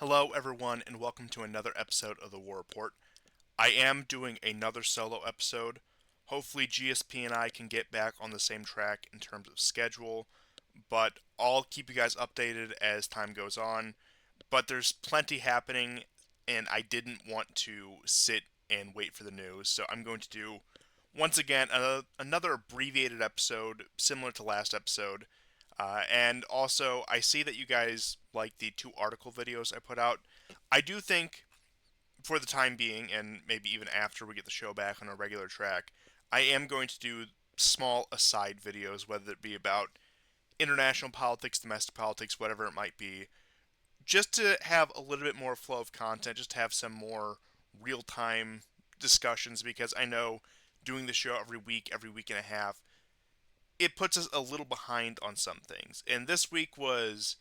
Hello, everyone, and welcome to another episode of the War Report. I am doing another solo episode. Hopefully, GSP and I can get back on the same track in terms of schedule, but I'll keep you guys updated as time goes on. But there's plenty happening, and I didn't want to sit and wait for the news, so I'm going to do, once again, another abbreviated episode similar to last episode. And also, I see that you guys like the two article videos I put out. I do think, for the time being, and maybe even after we get the show back on a regular track, I am going to do small aside videos, whether it be about international politics, domestic politics, whatever it might be, just to have a little bit more flow of content, just to have some more real time discussions, because I know doing the show every week and a half, it puts us a little behind on some things. And this week was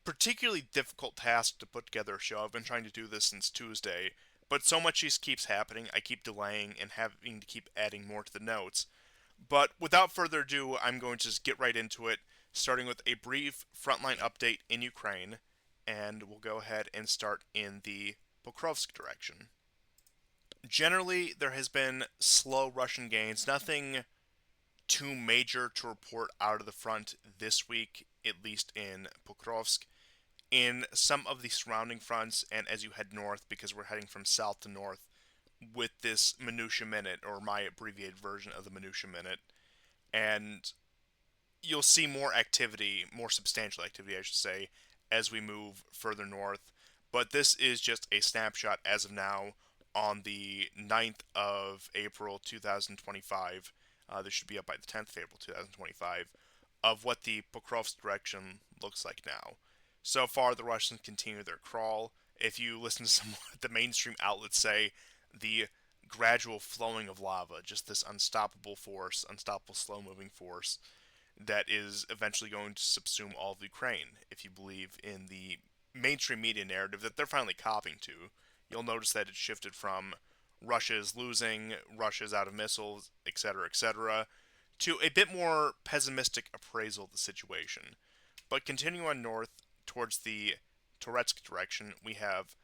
particularly difficult task to put together a show. I've been trying to do this since Tuesday, but so much just keeps happening. I keep delaying and having to keep adding more to the notes. But without further ado, I'm going to just get right into it, starting with a brief frontline update in Ukraine, and we'll go ahead and start in the Pokrovsk direction. Generally, there has been slow Russian gains, nothing too major to report out of the front this week, at least in Pokrovsk. In some of the surrounding fronts, and as you head north, because we're heading from south to north with this Minutia Minute, or my abbreviated version of the Minutia Minute, and you'll see more activity, more substantial activity, I should say, as we move further north. But this is just a snapshot as of now on the 9th of April 2025. This should be up by the 10th of April 2025 of what the Pokrovsk direction looks like now. So far, the Russians continue their crawl. If you listen to some the mainstream outlets say, the gradual flowing of lava, just this unstoppable force, unstoppable slow moving force that is eventually going to subsume all of Ukraine, if you believe in the mainstream media narrative that they're finally copying to. You'll notice that it shifted from Russia is losing, Russia's out of missiles, etc., to a bit more pessimistic appraisal of the situation. But continuing on north towards the Toretsk direction, we have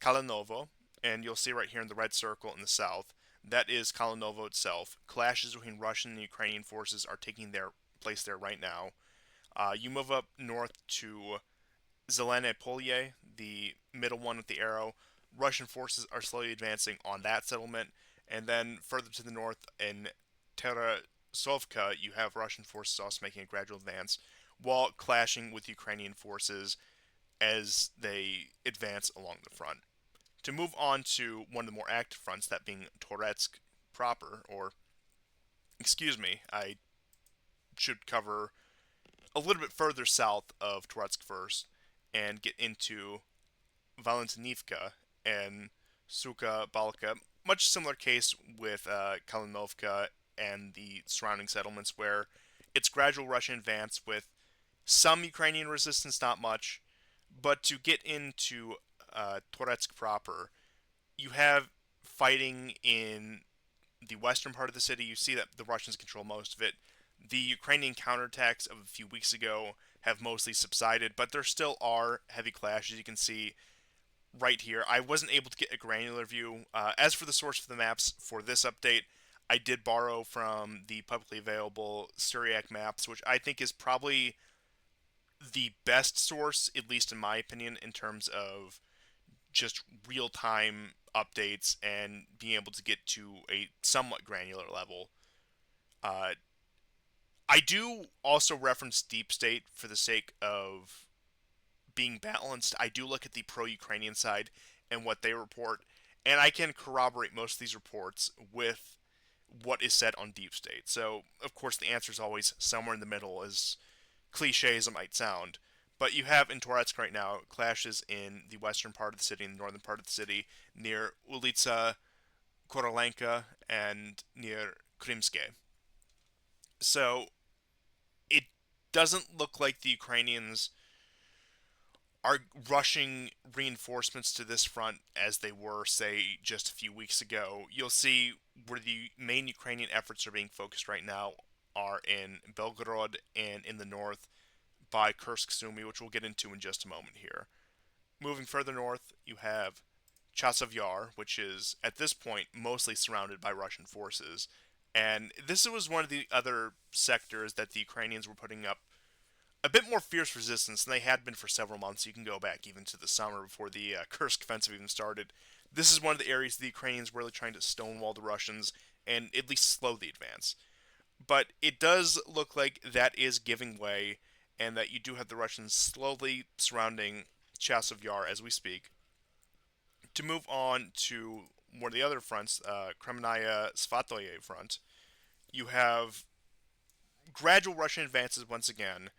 Kalinovo, and you'll see right here in the red circle in the south, that is Kalinovo itself. Clashes between Russian and Ukrainian forces are taking their place there right now. You move up north to Zelene Polye, the middle one with the arrow. Russian forces are slowly advancing on that settlement. And then further to the north in Terasovka, you have Russian forces also making a gradual advance while clashing with Ukrainian forces as they advance along the front. To move on to one of the more active fronts, that being Toretsk proper, or excuse me, I should cover a little bit further south of Toretsk first and get into Valentinivka and Suka Balka. Much similar case with Kalinovka and the surrounding settlements, where it's gradual Russian advance with some Ukrainian resistance, not much. But to get into Toretsk proper, you have fighting in the western part of the city. You see that the Russians control most of it. The Ukrainian counterattacks of a few weeks ago have mostly subsided, but there still are heavy clashes. You can see right here. I wasn't able to get a granular view. As for the source for the maps for this update, I did borrow from the publicly available Syriac maps, which I think is probably the best source, at least in my opinion, in terms of just real time updates and being able to get to a somewhat granular level. Uh, I do also reference Deep State for the sake of being balanced. I do look at the pro Ukrainian side and what they report, and I can corroborate most of these reports with what is said on Deep State. So, of course, the answer is always somewhere in the middle, as cliche as it might sound. But you have in Toretsk right now clashes in the western part of the city and the northern part of the city near Ulitsa Korolenka and near Krimske. So it doesn't look like the Ukrainians are rushing reinforcements to this front as they were, say, just a few weeks ago. You'll see where the main Ukrainian efforts are being focused right now are in Belgorod and in the north by Kursk Sumi, which we'll get into in just a moment here. Moving further north, you have Chasiv Yar, which is at this point mostly surrounded by Russian forces. And this was one of the other sectors that the Ukrainians were putting up a bit more fierce resistance than they had been for several months. You can go back even to the summer before the Kursk offensive even started. This is one of the areas the Ukrainians were really trying to stonewall the Russians and at least slow the advance. But it does look like that is giving way, and that you do have the Russians slowly surrounding Chasiv Yar as we speak. To move on to one of the other fronts, Kremnaya Svatoye front, you have gradual Russian advances once again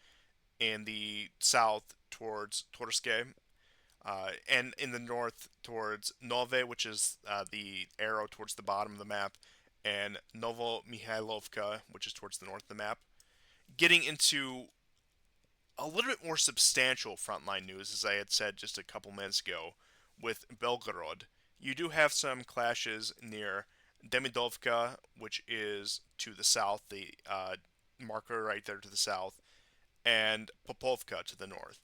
in the south towards Torske, and in the north towards Nove, which is the arrow towards the bottom of the map, and Novo Mihailovka, which is towards the north of the map. Getting into a little bit more substantial frontline news, as I had said just a couple minutes ago, with Belgorod. You do have some clashes near Demidovka, which is to the south, the marker right there to the south, and Popovka to the north.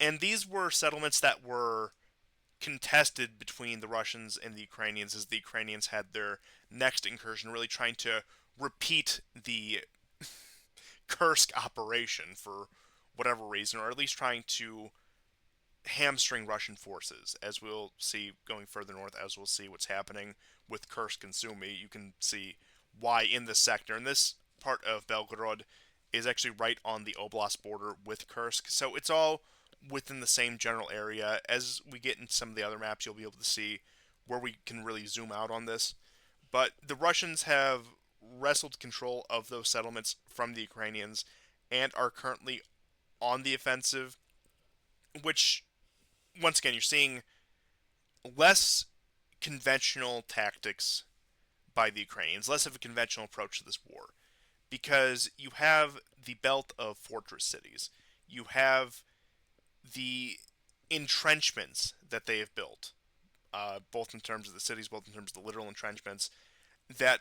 And these were settlements that were contested between the Russians and the Ukrainians as the Ukrainians had their next incursion, really trying to repeat the Kursk operation for whatever reason, or at least trying to hamstring Russian forces. As we'll see going further north, as we'll see what's happening with Kursk and Sumi, you can see why in this sector. And this part of Belgorod is actually right on the Oblast border with Kursk, so it's all within the same general area. As we get into some of the other maps, you'll be able to see where we can really zoom out on this. But the Russians have wrestled control of those settlements from the Ukrainians and are currently on the offensive, which, once again, you're seeing less conventional tactics by the Ukrainians, less of a conventional approach to this war, because you have the belt of fortress cities. You have the entrenchments that they have built, both in terms of the cities, both in terms of the literal entrenchments, that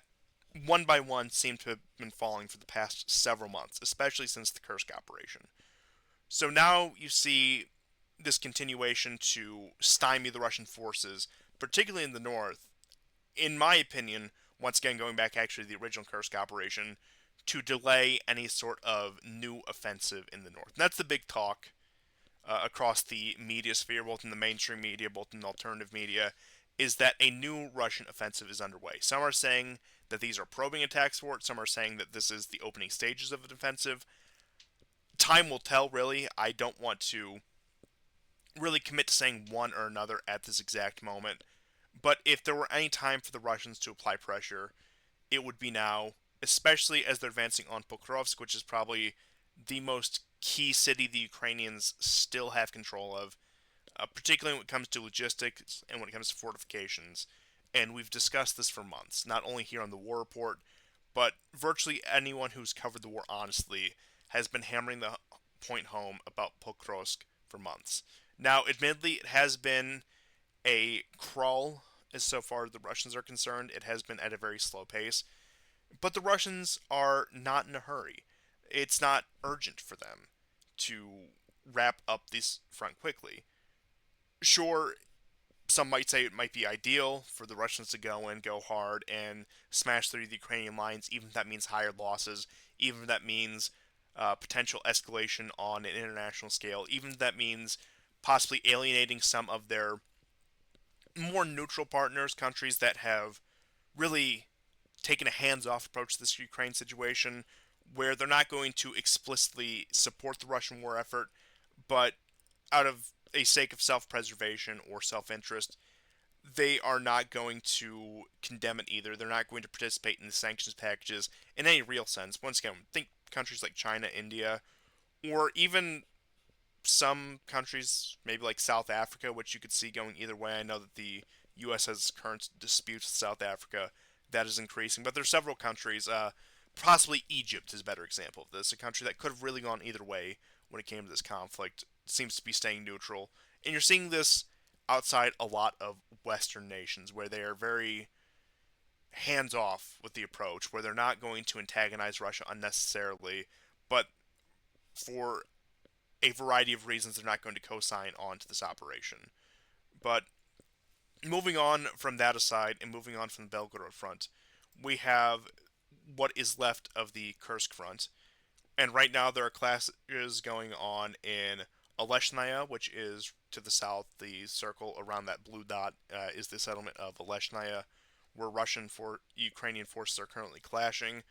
one by one seem to have been falling for the past several months, especially since the Kursk operation. So now you see this continuation to stymie the Russian forces, particularly in the north, in my opinion, once again going back actually to the original Kursk operation, to delay any sort of new offensive in the north. And that's the big talk across the media sphere, both in the mainstream media, both in the alternative media, is that a new Russian offensive is underway. Some are saying that these are probing attacks for it. Some are saying that this is the opening stages of an offensive. Time will tell, really. I don't want to really commit to saying one or another at this exact moment. But if there were any time for the Russians to apply pressure, it would be now, especially as they're advancing on Pokrovsk, which is probably the most key city the Ukrainians still have control of, particularly when it comes to logistics and when it comes to fortifications. And we've discussed this for months, not only here on the War Report, but virtually anyone who's covered the war honestly has been hammering the point home about Pokrovsk for months. Now, admittedly, it has been a crawl as so far as the Russians are concerned. It has been at a very slow pace, but the Russians are not in a hurry. It's not urgent for them to wrap up this front quickly. Sure, some might say it might be ideal for the Russians to go in, go hard, and smash through the Ukrainian lines, even if that means higher losses, even if that means potential escalation on an international scale, even if that means possibly alienating some of their more neutral partners, countries that have really taken a hands-off approach to this Ukraine situation, where they're not going to explicitly support the Russian war effort, but out of a sake of self-preservation or self-interest, they are not going to condemn it either. They're not going to participate in the sanctions packages in any real sense. Once again, think countries like China, India, or even some countries, maybe like South Africa, which you could see going either way. I know that the U.S. has current disputes with South Africa that is increasing, but there's several countries. Possibly Egypt is a better example of this. A country that could have really gone either way when it came to this conflict seems to be staying neutral, and you're seeing this outside a lot of Western nations where they are very hands off with the approach, where they're not going to antagonize Russia unnecessarily, but for a variety of reasons they're not going to co-sign on to this operation. But moving on from that aside, and moving on from the Belgorod front, we have what is left of the Kursk front. And right now there are clashes going on in Oleshnaya, which is to the south. The circle around that blue dot is the settlement of Oleshnaya, where Ukrainian forces are currently clashing.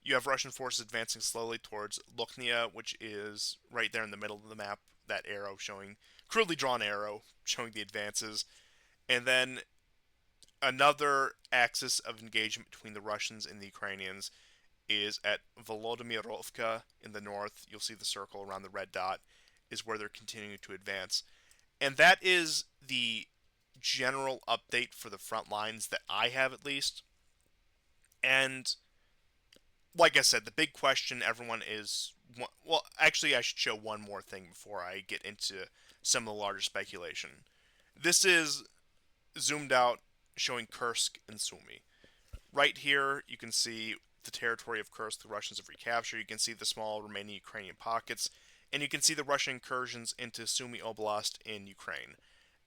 You have Russian forces advancing slowly towards Luchnia, which is right there in the middle of the map. That arrow showing, crudely drawn arrow showing the advances. And then another axis of engagement between the Russians and the Ukrainians is at Volodymyrovka in the north. You'll see the circle around the red dot is where they're continuing to advance. And that is the general update for the front lines that I have, at least. And like I said, the big question everyone is, well, actually I should show one more thing before I get into some of the larger speculation. This is zoomed out showing Kursk and Sumi. Right here you can see the territory of Kursk the Russians have recaptured. You can see the small remaining Ukrainian pockets, and you can see the Russian incursions into Sumy Oblast in Ukraine.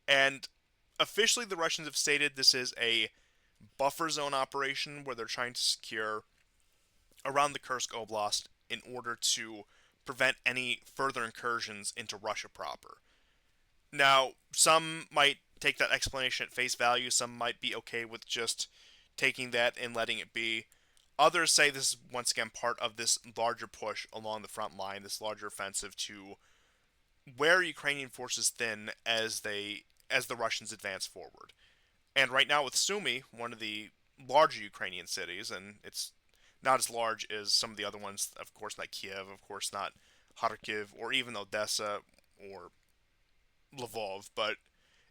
And officially the Russians have stated this is a buffer zone operation where they're trying to secure around the Kursk Oblast in order to prevent any further incursions into Russia proper. Now, some might take that explanation at face value, some might be okay with just taking that and letting it be. Others say this is once again part of this larger push along the front line, this larger offensive to wear Ukrainian forces thin as the Russians advance forward. And right now with Sumy, one of the larger Ukrainian cities, and it's not as large as some of the other ones, of course not Kiev, of course not Kharkiv, or even Odessa or Lvov, but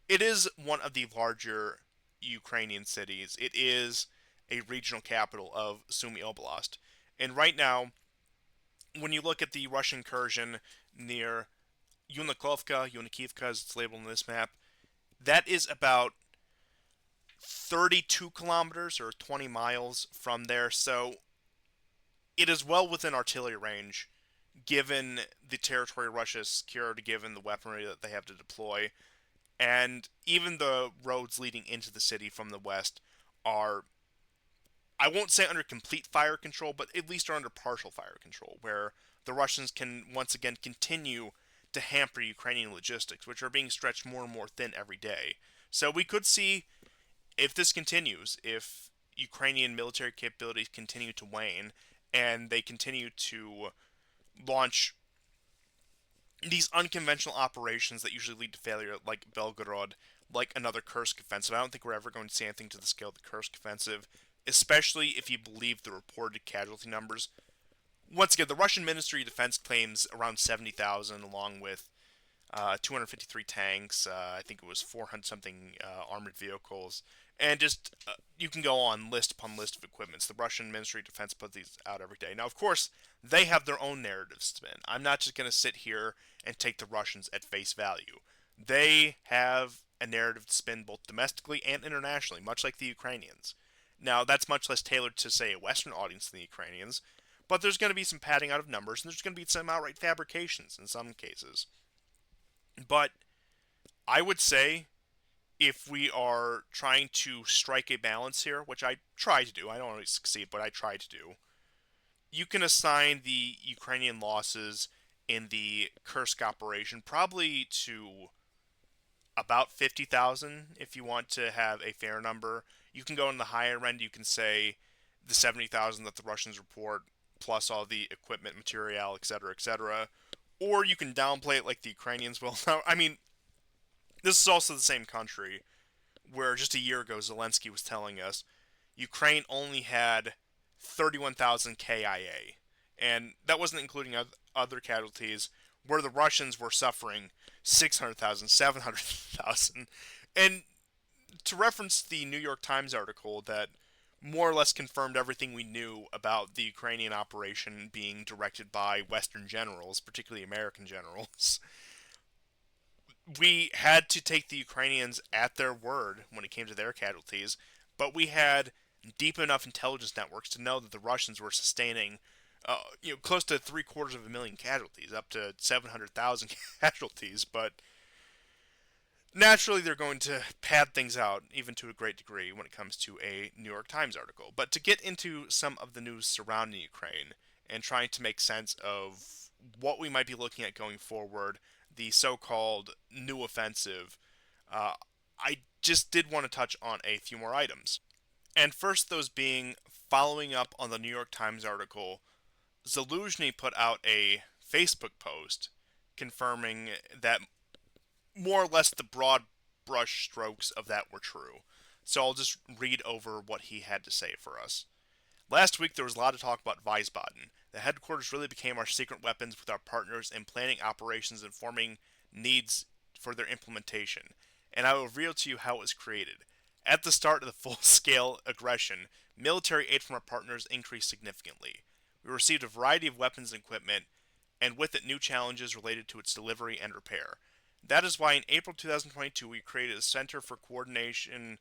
it is one of the larger Ukrainian cities. It is a regional capital of Sumy Oblast. And right now, when you look at the Russian incursion near Yunikivka as it's labeled on this map, that is about 32 kilometers or 20 miles from there. So it is well within artillery range, given the territory Russia has secured, given the weaponry that they have to deploy. And even the roads leading into the city from the west are, I won't say under complete fire control, but at least are under partial fire control, where the Russians can once again continue to hamper Ukrainian logistics, which are being stretched more and more thin every day. So we could see, if this continues, if Ukrainian military capabilities continue to wane, and they continue to launch these unconventional operations that usually lead to failure, like Belgorod, like another Kursk offensive. I don't think we're ever going to see anything to the scale of the Kursk offensive, especially if you believe the reported casualty numbers. Once again, the Russian Ministry of Defense claims around 70,000, along with 253 tanks. I think it was 400 something armored vehicles, and just you can go on list upon list of equipments. The Russian Ministry of Defense puts these out every day. Now, of course, they have their own narrative spin. I'm not just going to sit here and take the Russians at face value. They have a narrative to spin both domestically and internationally, much like the Ukrainians. Now, that's much less tailored to, say, a Western audience than the Ukrainians, but there's going to be some padding out of numbers, and there's going to be some outright fabrications in some cases. But I would say, if we are trying to strike a balance here, which I try to do, I don't always succeed, but I try to do, you can assign the Ukrainian losses in the Kursk operation probably to about 50,000 if you want to have a fair number. You can go on the higher end, you can say the 70,000 that the Russians report, plus all the equipment, material, etc., etc. Or you can downplay it like the Ukrainians will. Now, I mean, this is also the same country where just a year ago Zelensky was telling us Ukraine only had 31,000 KIA. And that wasn't including other casualties, where the Russians were suffering 600,000, 700,000. And to reference the New York Times article that more or less confirmed everything we knew about the Ukrainian operation being directed by Western generals, particularly American generals, we had to take the Ukrainians at their word when it came to their casualties, but we had deep enough intelligence networks to know that the Russians were sustaining close to 750,000 casualties, up to 700,000 casualties. But naturally, they're going to pad things out, even to a great degree, when it comes to a New York Times article. But to get into some of the news surrounding Ukraine and trying to make sense of what we might be looking at going forward, the so-called new offensive, uh, I just did want to touch on a few more items. And first, those being following up on the New York Times article, Zaluzhnyi put out a Facebook post confirming that more or less the broad brush strokes of that were true. So I'll just read over what he had to say for us. Last week there was a lot of talk about Wiesbaden. The headquarters really became our secret weapons with our partners in planning operations and forming needs for their implementation. And I will reveal to you how it was created. At the start of the full-scale aggression, military aid from our partners increased significantly. We received a variety of weapons and equipment, and with it new challenges related to its delivery and repair. That is why in April 2022 we created a Center for coordinating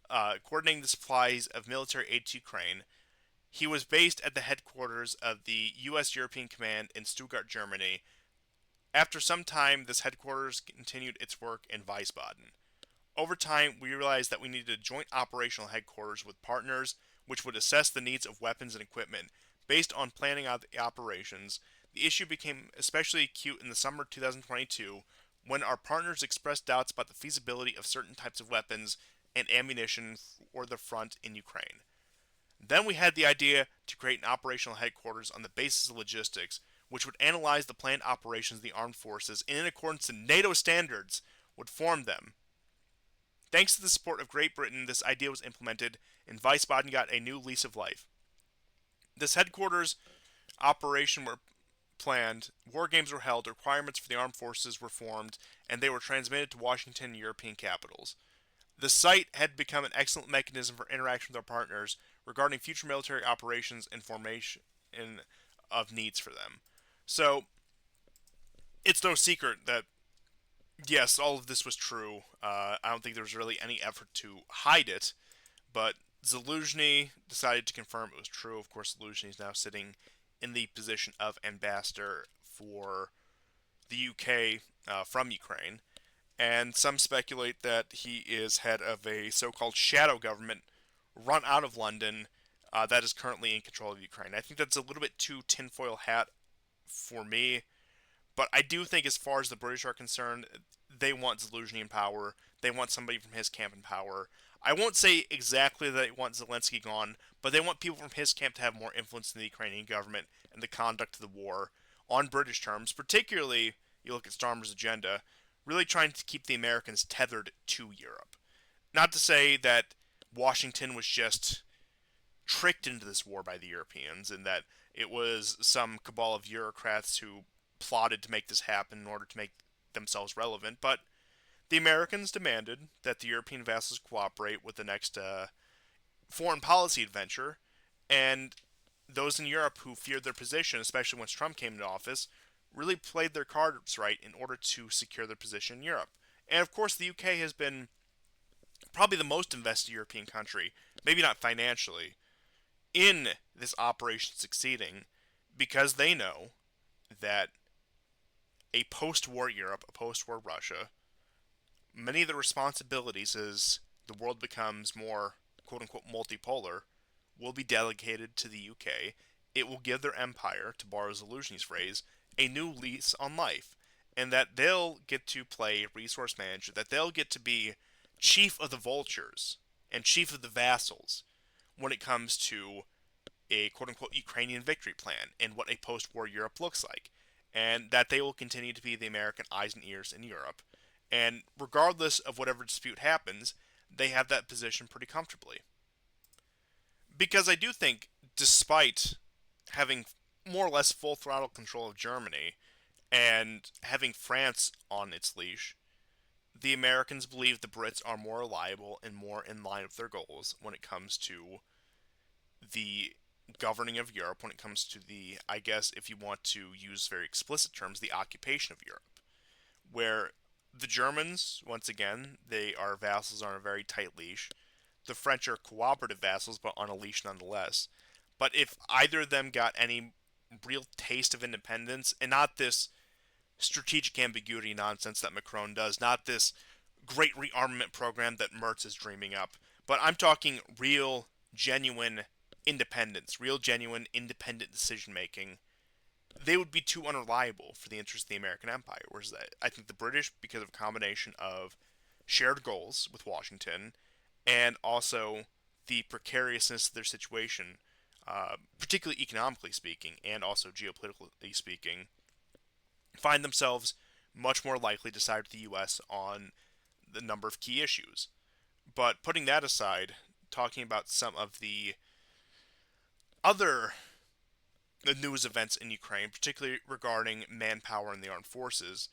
the supplies of military aid to Ukraine. He was based at the headquarters of the U.S. European Command in Stuttgart, Germany. After some time, this headquarters continued its work in Wiesbaden. Over time, we realized that we needed a joint operational headquarters with partners which would assess the needs of weapons and equipment based on planning out the operations. The issue became especially acute in the summer of 2022 when our partners expressed doubts about the feasibility of certain types of weapons and ammunition for the front in Ukraine. Then we had the idea to create an operational headquarters on the basis of logistics, which would analyze the planned operations of the armed forces and, in accordance to NATO standards, would form them. Thanks to the support of Great Britain, this idea was implemented, and Wiesbaden got a new lease of life. This headquarters operation were planned, war games were held, requirements for the armed forces were formed, and they were transmitted to Washington and European capitals. The site had become an excellent mechanism for interaction with our partners regarding future military operations and formation of needs for them. So, it's no secret that, yes, all of this was true. I don't think there was really any effort to hide it, but Zaluzhny decided to confirm it was true. Of course, Zaluzhny is now sitting in the position of ambassador for the UK from Ukraine, and some speculate that he is head of a so-called shadow government run out of London that is currently in control of Ukraine. I think that's a little bit too tinfoil hat for me, but I do think as far as the British are concerned, they want Zaluzhny in power. They want somebody from his camp in power. I won't say exactly that they want Zelensky gone, but they want people from his camp to have more influence in the Ukrainian government and the conduct of the war on British terms. Particularly, you look at Starmer's agenda, really trying to keep the Americans tethered to Europe. Not to say that Washington was just tricked into this war by the Europeans and that it was some cabal of bureaucrats who plotted to make this happen in order to make themselves relevant, but the Americans demanded that the European vassals cooperate with the next foreign policy adventure, and those in Europe who feared their position, especially once Trump came into office, really played their cards right in order to secure their position in Europe. And of course, the UK has been probably the most invested European country, maybe not financially, in this operation succeeding because they know that a post-war Europe, a post-war Russia, many of the responsibilities as the world becomes more quote-unquote multipolar will be delegated to the UK. It will give their empire, to borrow Zaluzhny's phrase, a new lease on life, and that they'll get to play resource manager, that they'll get to be chief of the vultures and chief of the vassals when it comes to a quote-unquote Ukrainian victory plan and what a post-war Europe looks like, and that they will continue to be the American eyes and ears in Europe. And regardless of whatever dispute happens, they have that position pretty comfortably. Because I do think, despite having more or less full throttle control of Germany and having France on its leash, the Americans believe the Brits are more reliable and more in line with their goals when it comes to the governing of Europe, when it comes to the, I guess, if you want to use very explicit terms, the occupation of Europe. Where the Germans, once again, they are vassals on a very tight leash. The French are cooperative vassals, but on a leash nonetheless. But if either of them got any real taste of independence, and not this strategic ambiguity nonsense that Macron does, not this great rearmament program that Merz is dreaming up. But I'm talking real, genuine independence, real, genuine, independent decision making. They would be too unreliable for the interests of the American empire. Whereas I think the British, because of a combination of shared goals with Washington and also the precariousness of their situation, particularly economically speaking and also geopolitically speaking, find themselves much more likely to side with the U.S. on the number of key issues. But putting that aside, talking about some of the other news events in Ukraine, particularly regarding manpower in the armed forces,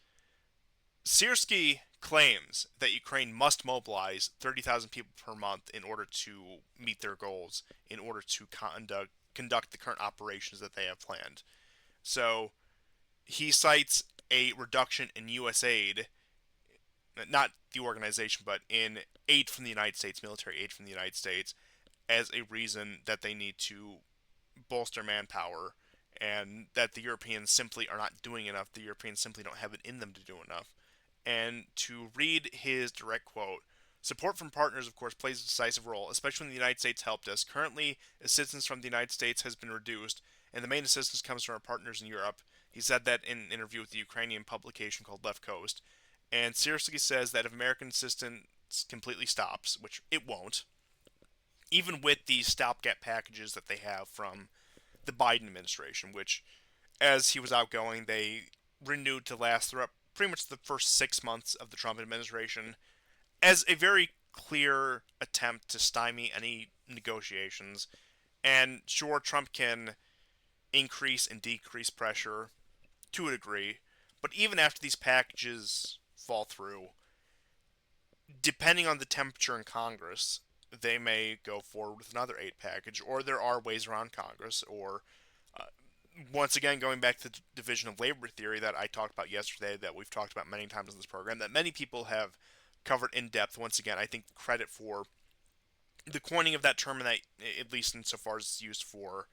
Syrskyi claims that Ukraine must mobilize 30,000 people per month in order to meet their goals, in order to conduct the current operations that they have planned. So he cites a reduction in U.S. aid, not the organization, but in aid from the United States, military aid from the United States, as a reason that they need to bolster manpower and that the Europeans simply are not doing enough. The Europeans simply don't have it in them to do enough. And to read his direct quote, support from partners, of course, plays a decisive role, especially when the United States helped us. Currently, assistance from the United States has been reduced, and the main assistance comes from our partners in Europe. He said that in an interview with the Ukrainian publication called Left Coast. And Syrskyi says that if American assistance completely stops, which it won't, even with these stopgap packages that they have from the Biden administration, which, as he was outgoing, they renewed to last throughout pretty much the first 6 months of the Trump administration, as a very clear attempt to stymie any negotiations. And sure, Trump can increase and decrease pressure to a degree, but even after these packages fall through, depending on the temperature in Congress, they may go forward with another aid package, or there are ways around Congress, or uh, once again, going back to the division of labor theory that I talked about yesterday, that we've talked about many times in this program, that many people have covered in depth. Once again, I think credit for the coining of that term, and that, at least insofar as it's used for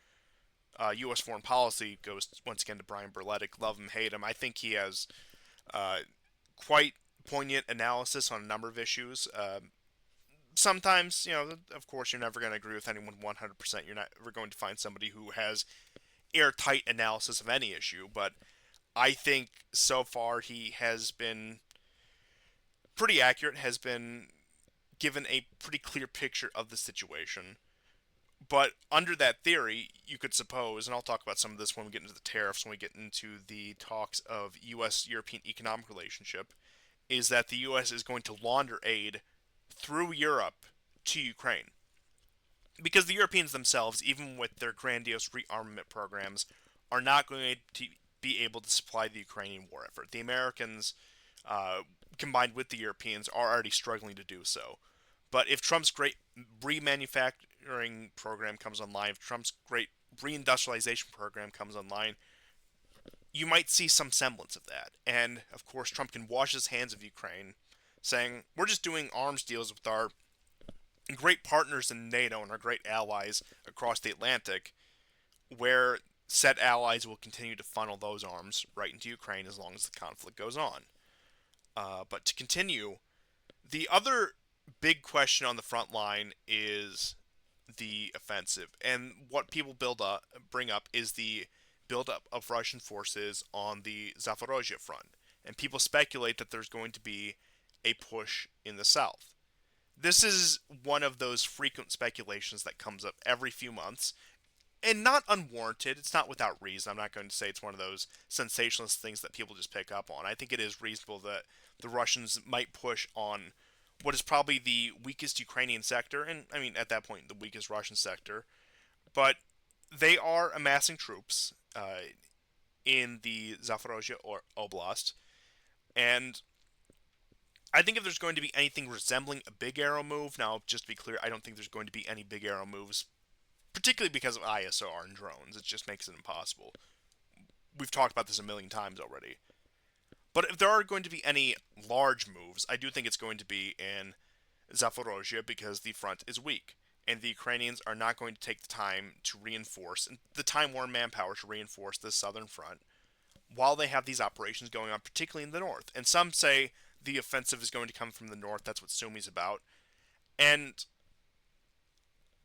U.S. foreign policy, goes once again to Brian Berletic. Love him, hate him. I think he has uh, quite poignant analysis on a number of issues. Sometimes, of course, you're never going to agree with anyone 100%. You're not ever going to find somebody who has airtight analysis of any issue, but I think so far he has been pretty accurate, has been given a pretty clear picture of the situation. But under that theory, you could suppose, and I'll talk about some of this when we get into the tariffs, when we get into the talks of U.S. European economic relationship, is that the U.S. is going to launder aid through Europe to Ukraine. Because the Europeans themselves, even with their grandiose rearmament programs, are not going to be able to supply the Ukrainian war effort. The Americans, combined with the Europeans, are already struggling to do so. But if Trump's great remanufacturing program comes online, if Trump's great reindustrialization program comes online, you might see some semblance of that. And, of course, Trump can wash his hands of Ukraine, saying, we're just doing arms deals with our great partners in NATO and our great allies across the Atlantic, where said allies will continue to funnel those arms right into Ukraine as long as the conflict goes on. But to continue, the other big question on the front line is the offensive, and what people bring up is the buildup of Russian forces on the Zaporozhye front, and people speculate that there's going to be a push in the south. This is one of those frequent speculations that comes up every few months, and not unwarranted. It's not without reason. I'm not going to say it's one of those sensationalist things that people just pick up on. I think it is reasonable that the Russians might push on what is probably the weakest Ukrainian sector, and I mean, at that point, the weakest Russian sector. But they are amassing troops in the Zaporozhye Oblast, and I think if there's going to be anything resembling a big arrow move, now just to be clear, I don't think there's going to be any big arrow moves, particularly because of ISR and drones. It just makes it impossible. We've talked about this a million times already. But if there are going to be any large moves, I do think it's going to be in Zaporozhye because the front is weak. and the Ukrainians are not going to take the time to reinforce, and the time war manpower to reinforce the southern front while they have these operations going on, particularly in the north. And some say the offensive is going to come from the north. That's what Sumi's about. And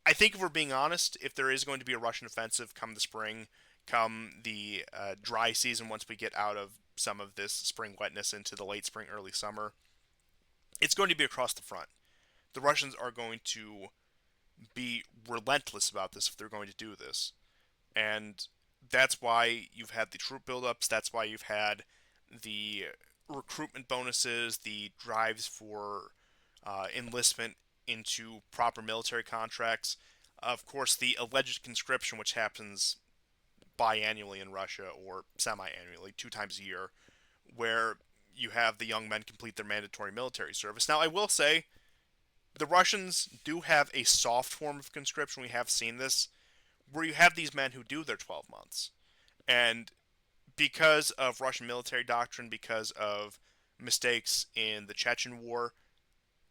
I think if we're being honest, if there is going to be a Russian offensive come the spring, come the dry season, once we get out of some of this spring wetness into the late spring, early summer, it's going to be across the front. The Russians are going to be relentless about this if they're going to do this. And that's why you've had the troop buildups. That's why you've had the recruitment bonuses, the drives for enlistment into proper military contracts. Of course, the alleged conscription, which happens biannually in Russia or semi-annually, 2 times a year, where you have the young men complete their mandatory military service. Now, I will say the Russians do have a soft form of conscription. We have seen this, where you have these men who do their 12 months. And because of Russian military doctrine, because of mistakes in the Chechen War,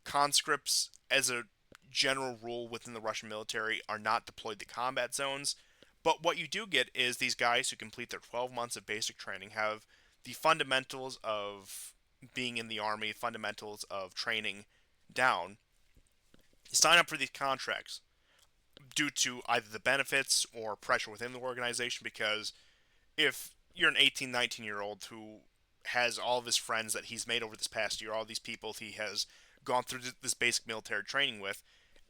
conscripts, as a general rule within the Russian military, are not deployed to combat zones. But what you do get is these guys who complete their 12 months of basic training have the fundamentals of being in the army, fundamentals of training down, sign up for these contracts due to either the benefits or pressure within the organization. Because if you're an 18, 19-year-old who has all of his friends that he's made over this past year, all these people he has gone through this basic military training with,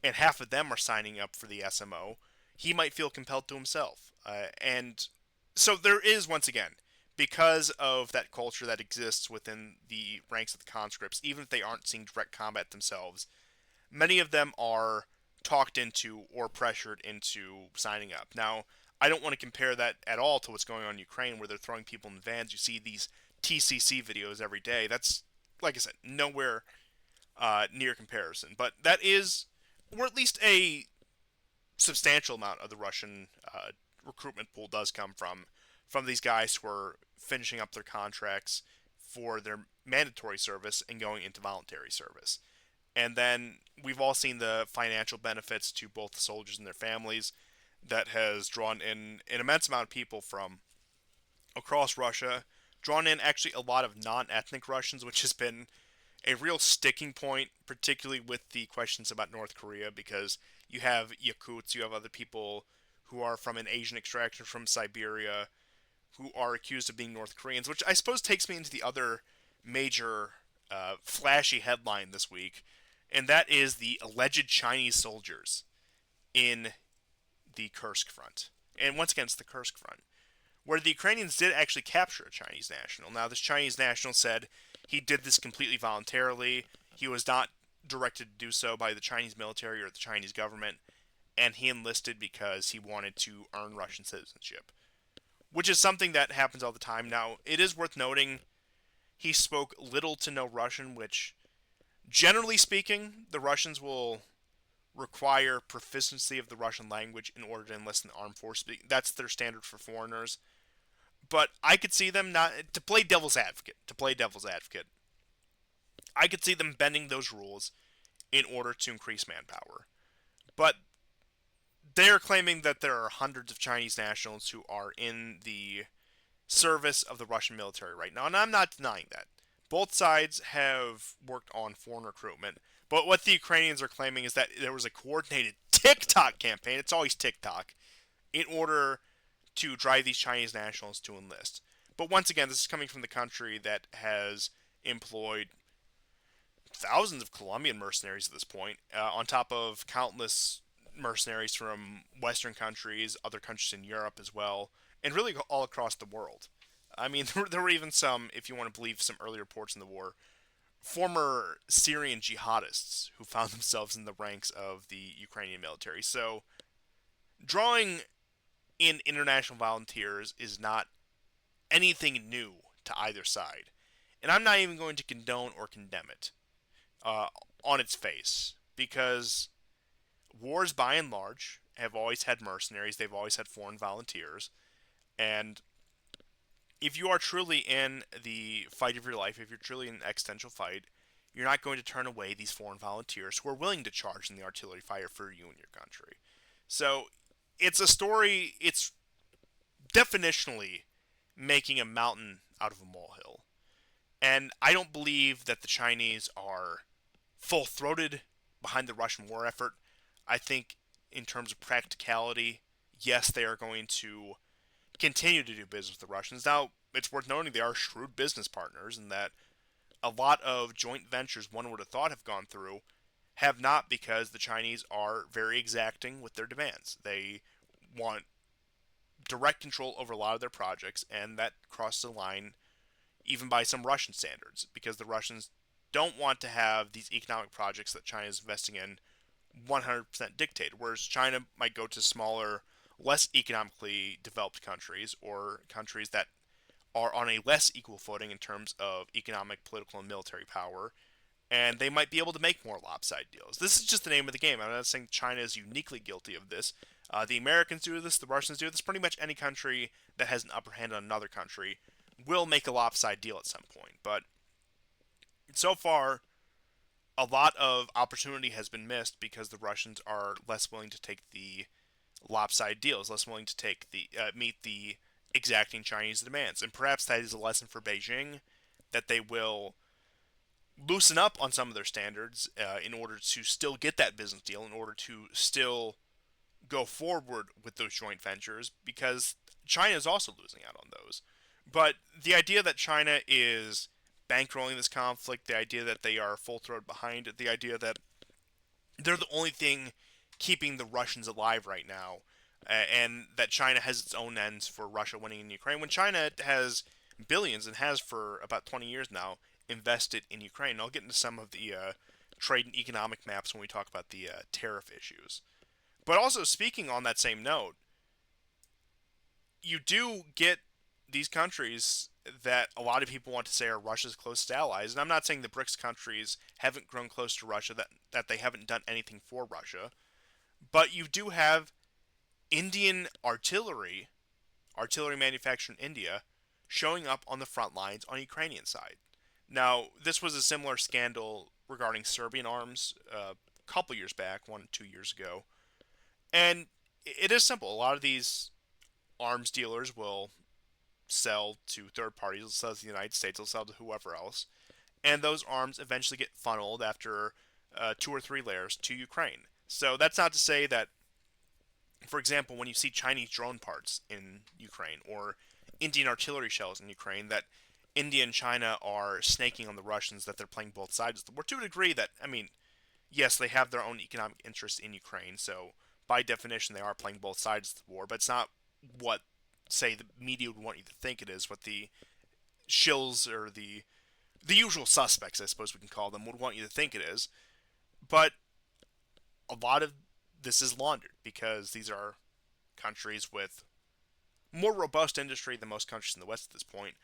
and half of them are signing up for the SMO, he might feel compelled to himself. And so there is, once again, because of that culture that exists within the ranks of the conscripts, even if they aren't seeing direct combat themselves, many of them are talked into or pressured into signing up. Now, I don't want to compare that at all to what's going on in Ukraine, where they're throwing people in vans. You see these TCC videos every day. That's, like I said, nowhere near comparison. But that is, or at least a substantial amount of the Russian recruitment pool does come from these guys who are finishing up their contracts for their mandatory service and going into voluntary service. And then we've all seen the financial benefits to both the soldiers and their families that has drawn in an immense amount of people from across Russia, drawn in actually a lot of non-ethnic Russians, which has been a real sticking point, particularly with the questions about North Korea, because you have Yakuts, you have other people who are from an Asian extraction from Siberia who are accused of being North Koreans, which I suppose takes me into the other major flashy headline this week, and that is the alleged Chinese soldiers in the Kursk front. And once again, it's the Kursk front, where the Ukrainians did actually capture a Chinese national. Now, this Chinese national said he did this completely voluntarily. He was not directed to do so by the Chinese military or the Chinese government, and he enlisted because he wanted to earn Russian citizenship, which is something that happens all the time. Now, it is worth noting he spoke little to no Russian, which, generally speaking, the Russians will require proficiency of the Russian language in order to enlist in the armed forces. That's their standard for foreigners. But I could see them not to play devil's advocate. To play devil's advocate, I could see them bending those rules in order to increase manpower. But they're claiming that there are hundreds of Chinese nationals who are in the service of the Russian military right now, and I'm not denying that. Both sides have worked on foreign recruitment, but what the Ukrainians are claiming is that there was a coordinated TikTok campaign, it's always TikTok, in order to drive these Chinese nationals to enlist. But once again, this is coming from the country that has employed thousands of Colombian mercenaries at this point, on top of countless mercenaries from Western countries, other countries in Europe as well, and really all across the world. I mean, there were even some, if you want to believe some early reports in the war, former Syrian jihadists who found themselves in the ranks of the Ukrainian military. So, drawing in international volunteers is not anything new to either side. And I'm not even going to condone or condemn it uh, on its face, because wars by and large have always had mercenaries, they've always had foreign volunteers, and if you are truly in the fight of your life, if you're truly in an existential fight, you're not going to turn away these foreign volunteers who are willing to charge in the artillery fire for you and your country. So it's a story, it's definitionally making a mountain out of a molehill. And I don't believe that the Chinese are full throated behind the Russian war effort. I think, in terms of practicality, yes, they are going to continue to do business with the Russians. Now, it's worth noting they are shrewd business partners, and that a lot of joint ventures one would have thought have gone through have not, because the Chinese are very exacting with their demands. They want direct control over a lot of their projects, and that crosses the line even by some Russian standards, because the Russians don't want to have these economic projects that China is investing in 100% dictated, whereas China might go to smaller, less economically developed countries, or countries that are on a less equal footing in terms of economic, political, and military power, and they might be able to make more lopsided deals. This is just the name of the game. I'm not saying China is uniquely guilty of this. The Americans do this, the Russians do this. Pretty much any country that has an upper hand on another country will make a lopsided deal at some point. But so far, a lot of opportunity has been missed because the Russians are less willing to take the lopsided deals, less willing to take the meet the exacting Chinese demands. And perhaps that is a lesson for Beijing, that they will loosen up on some of their standards in order to still get that business deal, in order to still go forward with those joint ventures, because China is also losing out on those. But the idea that China is bankrolling this conflict, the idea that they are full throated behind it, the idea that they're the only thing keeping the Russians alive right now, and that China has its own ends for Russia winning in Ukraine, when China has billions, and has for about 20 years now, invested in Ukraine. I'll get into some of the trade and economic maps when we talk about the tariff issues. But also, speaking on that same note, you do get these countries that a lot of people want to say are Russia's closest allies. And I'm not saying the BRICS countries haven't grown close to Russia, that they haven't done anything for Russia. But you do have Indian artillery manufactured in India, showing up on the front lines on the Ukrainian side. Now, this was a similar scandal regarding Serbian arms a couple years back, 1 or 2 years ago. And it is simple. A lot of these arms dealers will sell to third parties, they'll sell to the United States, they'll sell to whoever else, and those arms eventually get funneled after 2 or 3 layers to Ukraine. So that's not to say that, for example, when you see Chinese drone parts in Ukraine, or Indian artillery shells in Ukraine, that India and China are snaking on the Russians, that they're playing both sides of the war, to a degree that, I mean, yes, they have their own economic interests in Ukraine, so by definition they are playing both sides of the war, but it's not what, say, the media would want you to think it is, what the shills, or the usual suspects, I suppose we can call them, would want you to think it is. But a lot of this is laundered, because these are countries with more robust industry than most countries in the West at this point,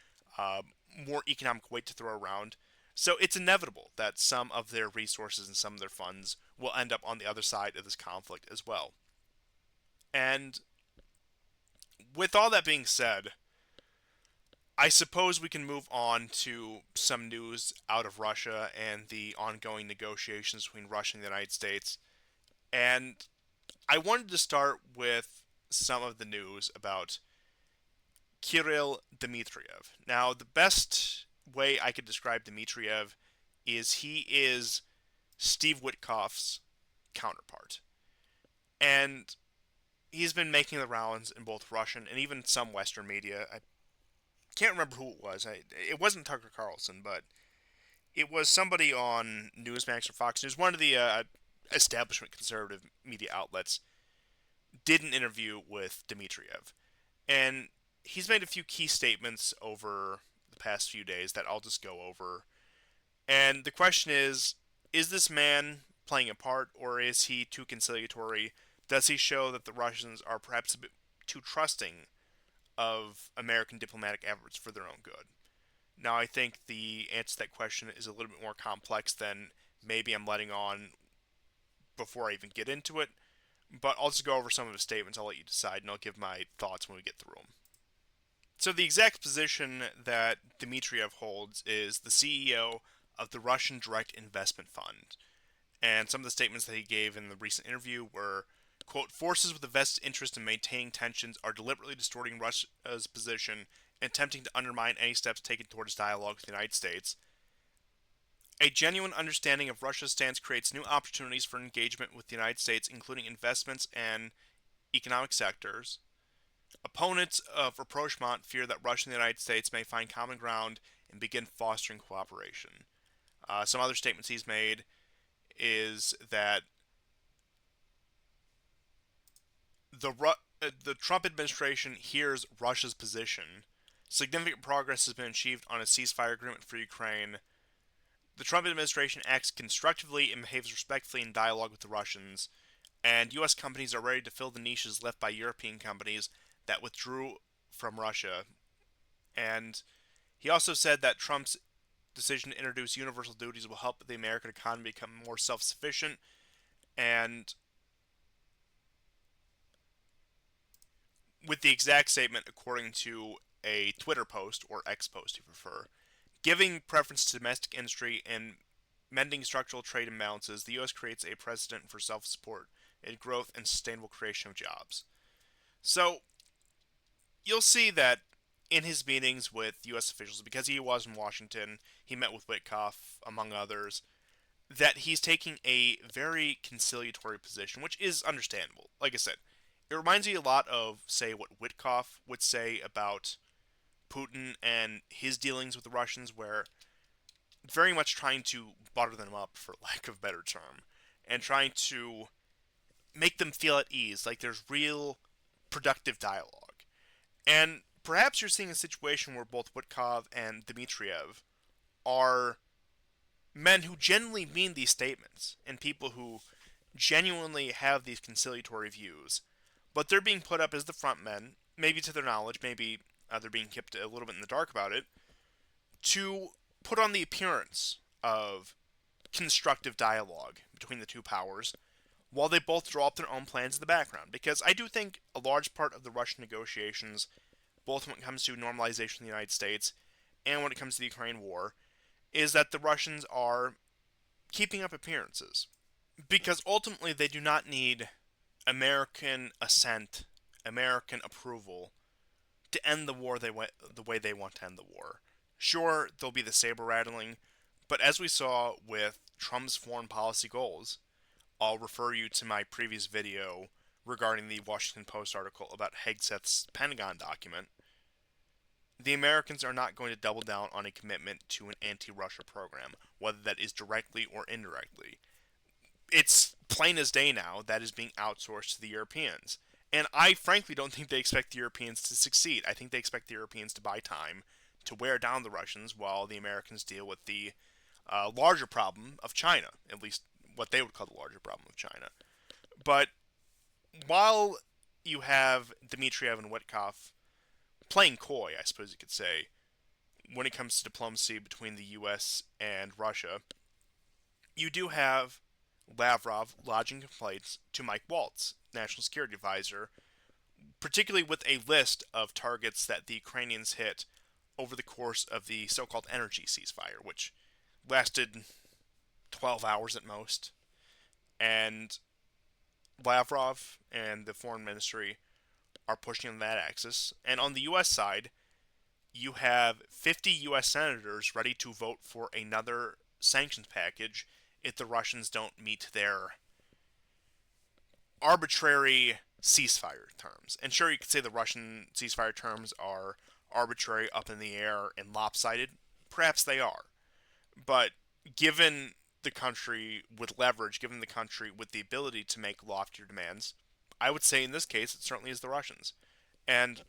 more economic weight to throw around. So it's inevitable that some of their resources and some of their funds will end up on the other side of this conflict as well. And with all that being said, I suppose we can move on to some news out of Russia and the ongoing negotiations between Russia and the United States. And I wanted to start with some of the news about Kirill Dmitriev. Now, the best way I could describe Dmitriev is he is Steve Witkoff's counterpart. And he's been making the rounds in both Russian and even some Western media. I can't remember who it was. It wasn't Tucker Carlson, but it was somebody on Newsmax or Fox News. One of the establishment conservative media outlets did an interview with Dmitriev. And he's made a few key statements over the past few days that I'll just go over. And the question is this man playing a part, or is he too conciliatory? Does he show that the Russians are perhaps a bit too trusting of American diplomatic efforts for their own good? Now, I think the answer to that question is a little bit more complex than maybe I'm letting on before I even get into it. But I'll just go over some of his statements, I'll let you decide, and I'll give my thoughts when we get through them. So the exact position that Dmitriev holds is the CEO of the Russian Direct Investment Fund. And some of the statements that he gave in the recent interview were, quote, forces with a vested interest in maintaining tensions are deliberately distorting Russia's position and attempting to undermine any steps taken towards dialogue with the United States. A genuine understanding of Russia's stance creates new opportunities for engagement with the United States, including investments and economic sectors. Opponents of rapprochement fear that Russia and the United States may find common ground and begin fostering cooperation. Some other statements he's made is that the Trump administration hears Russia's position. Significant progress has been achieved on a ceasefire agreement for Ukraine. The Trump administration acts constructively and behaves respectfully in dialogue with the Russians, and U.S. companies are ready to fill the niches left by European companies that withdrew from Russia. And he also said that Trump's decision to introduce universal duties will help the American economy become more self-sufficient, and with the exact statement according to a Twitter post, or X post if you prefer, giving preference to domestic industry and mending structural trade imbalances, the U.S. creates a precedent for self-support, growth, and sustainable creation of jobs. So, you'll see that in his meetings with U.S. officials, because he was in Washington, he met with Witkoff, among others, that he's taking a very conciliatory position, which is understandable. Like I said, it reminds me a lot of, say, what Witkoff would say about Putin and his dealings with the Russians, where very much trying to butter them up, for lack of a better term, and trying to make them feel at ease, like there's real productive dialogue. And perhaps you're seeing a situation where both Witkov and Dmitriev are men who genuinely mean these statements, and people who genuinely have these conciliatory views, but they're being put up as the front men, maybe to their knowledge, maybe they're being kept a little bit in the dark about it, to put on the appearance of constructive dialogue between the two powers, while they both draw up their own plans in the background. Because I do think a large part of the Russian negotiations, both when it comes to normalization in the United States and when it comes to the Ukraine war, is that the Russians are keeping up appearances. Because ultimately they do not need American assent, American approval to end the war the way they want to end the war. Sure, there'll be the saber rattling, but as we saw with Trump's foreign policy goals, I'll refer you to my previous video regarding the Washington Post article about Hegseth's Pentagon document. The Americans are not going to double down on a commitment to an anti-Russia program, whether that is directly or indirectly. It's plain as day now that is being outsourced to the Europeans. And I frankly don't think they expect the Europeans to succeed. I think they expect the Europeans to buy time to wear down the Russians while the Americans deal with the larger problem of China, at least what they would call the larger problem of China. But while you have Dmitriev and Witkoff playing coy, I suppose you could say, when it comes to diplomacy between the U.S. and Russia, you do have Lavrov lodging complaints to Mike Waltz, National Security Advisor, particularly with a list of targets that the Ukrainians hit over the course of the so-called energy ceasefire, which lasted 12 hours at most. And Lavrov and the Foreign Ministry are pushing on that axis. And on the U.S. side, you have 50 U.S. senators ready to vote for another sanctions package if the Russians don't meet their arbitrary ceasefire terms. And sure, you could say the Russian ceasefire terms are arbitrary, up in the air, and lopsided. Perhaps they are. But given the country with leverage, given the country with the ability to make loftier demands, I would say in this case it certainly is the Russians. And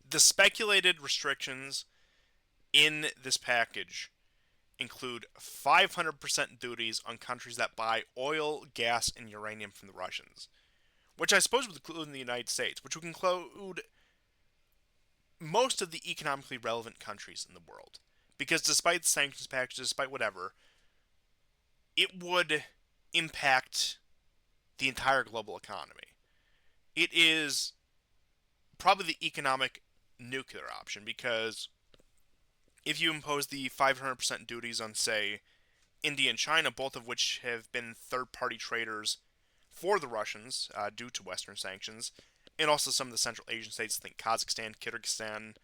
the speculated restrictions in this package include 500% duties on countries that buy oil, gas, and uranium from the Russians, which I suppose would include the United States, which would include most of the economically relevant countries in the world. Because despite the sanctions package, despite whatever, it would impact the entire global economy. It is probably the economic nuclear option, because if you impose the 500% duties on, say, India and China, both of which have been third-party traders for the Russians due to Western sanctions, and also some of the Central Asian states, think Kazakhstan, Kyrgyzstan,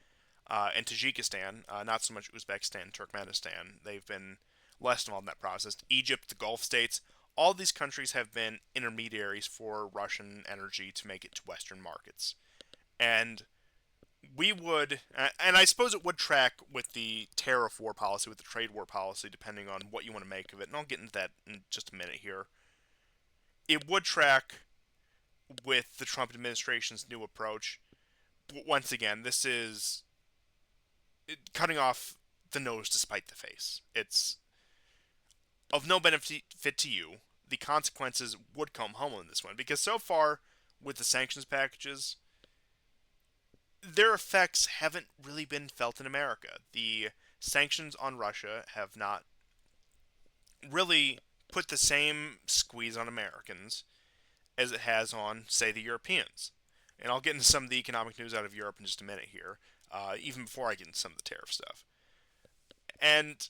and Tajikistan, not so much Uzbekistan, Turkmenistan. They've been less involved in that process. Egypt, the Gulf states, all these countries have been intermediaries for Russian energy to make it to Western markets. And we would, and I suppose it would track with the tariff war policy, with the trade war policy, depending on what you want to make of it. And I'll get into that in just a minute here. It would track with the Trump administration's new approach. But once again, this is cutting off the nose to spite the face. It's of no benefit to you. The consequences would come home on this one because so far with the sanctions packages, their effects haven't really been felt in America. The sanctions on Russia have not really put the same squeeze on Americans as it has on, say, the Europeans. And I'll get into some of the economic news out of Europe in just a minute here, even before I get into some of the tariff stuff. And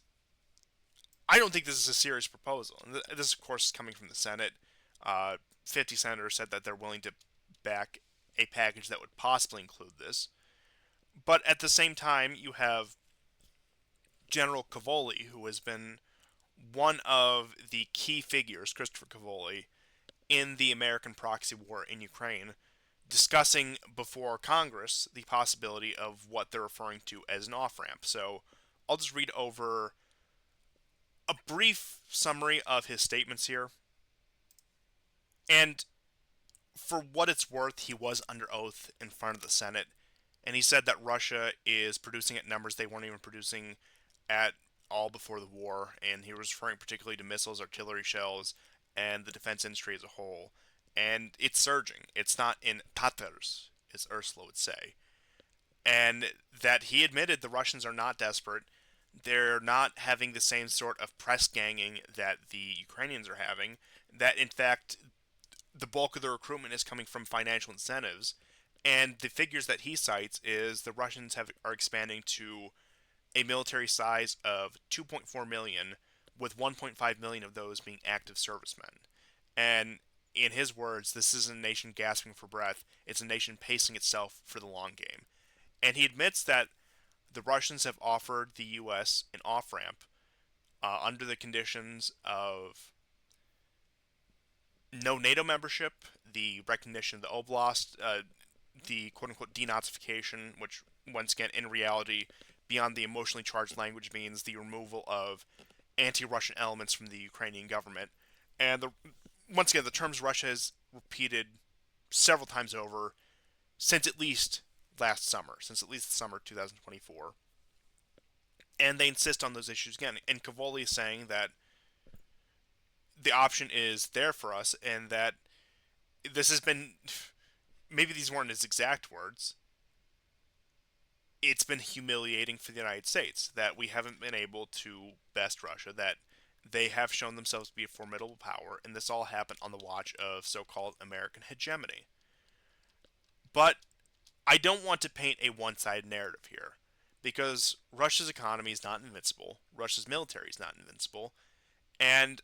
I don't think this is a serious proposal. And this, of course, is coming from the Senate. 50 senators said that they're willing to back a package that would possibly include this. But at the same time, you have General Cavoli, who has been one of the key figures, Christopher Cavoli, in the American proxy war in Ukraine, discussing before Congress the possibility of what they're referring to as an off ramp. So I'll just read over a brief summary of his statements here. And for what it's worth, he was under oath in front of the Senate. And he said that Russia is producing at numbers they weren't even producing at all before the war. And he was referring particularly to missiles, artillery shells, and the defense industry as a whole. And it's surging. It's not in tatters, as Ursula would say. And that he admitted the Russians are not desperate. They're not having the same sort of press ganging that the Ukrainians are having. That, in fact, the bulk of the recruitment is coming from financial incentives. And the figures that he cites is the Russians are expanding to a military size of 2.4 million, with 1.5 million of those being active servicemen. And in his words, this isn't a nation gasping for breath, it's a nation pacing itself for the long game. And he admits that the Russians have offered the U.S. an off ramp under the conditions of no NATO membership, the recognition of the Oblast, the quote unquote denazification, which, once again, in reality, beyond the emotionally charged language, means the removal of anti Russian elements from the Ukrainian government. And once again, the terms Russia has repeated several times over since at least last summer, since at least the summer of 2024. And they insist on those issues again. And Cavoli is saying that the option is there for us, and that this has been, maybe these weren't his exact words, it's been humiliating for the United States that we haven't been able to best Russia, that they have shown themselves to be a formidable power, and this all happened on the watch of so-called American hegemony. But I don't want to paint a one-sided narrative here, because Russia's economy is not invincible, Russia's military is not invincible, and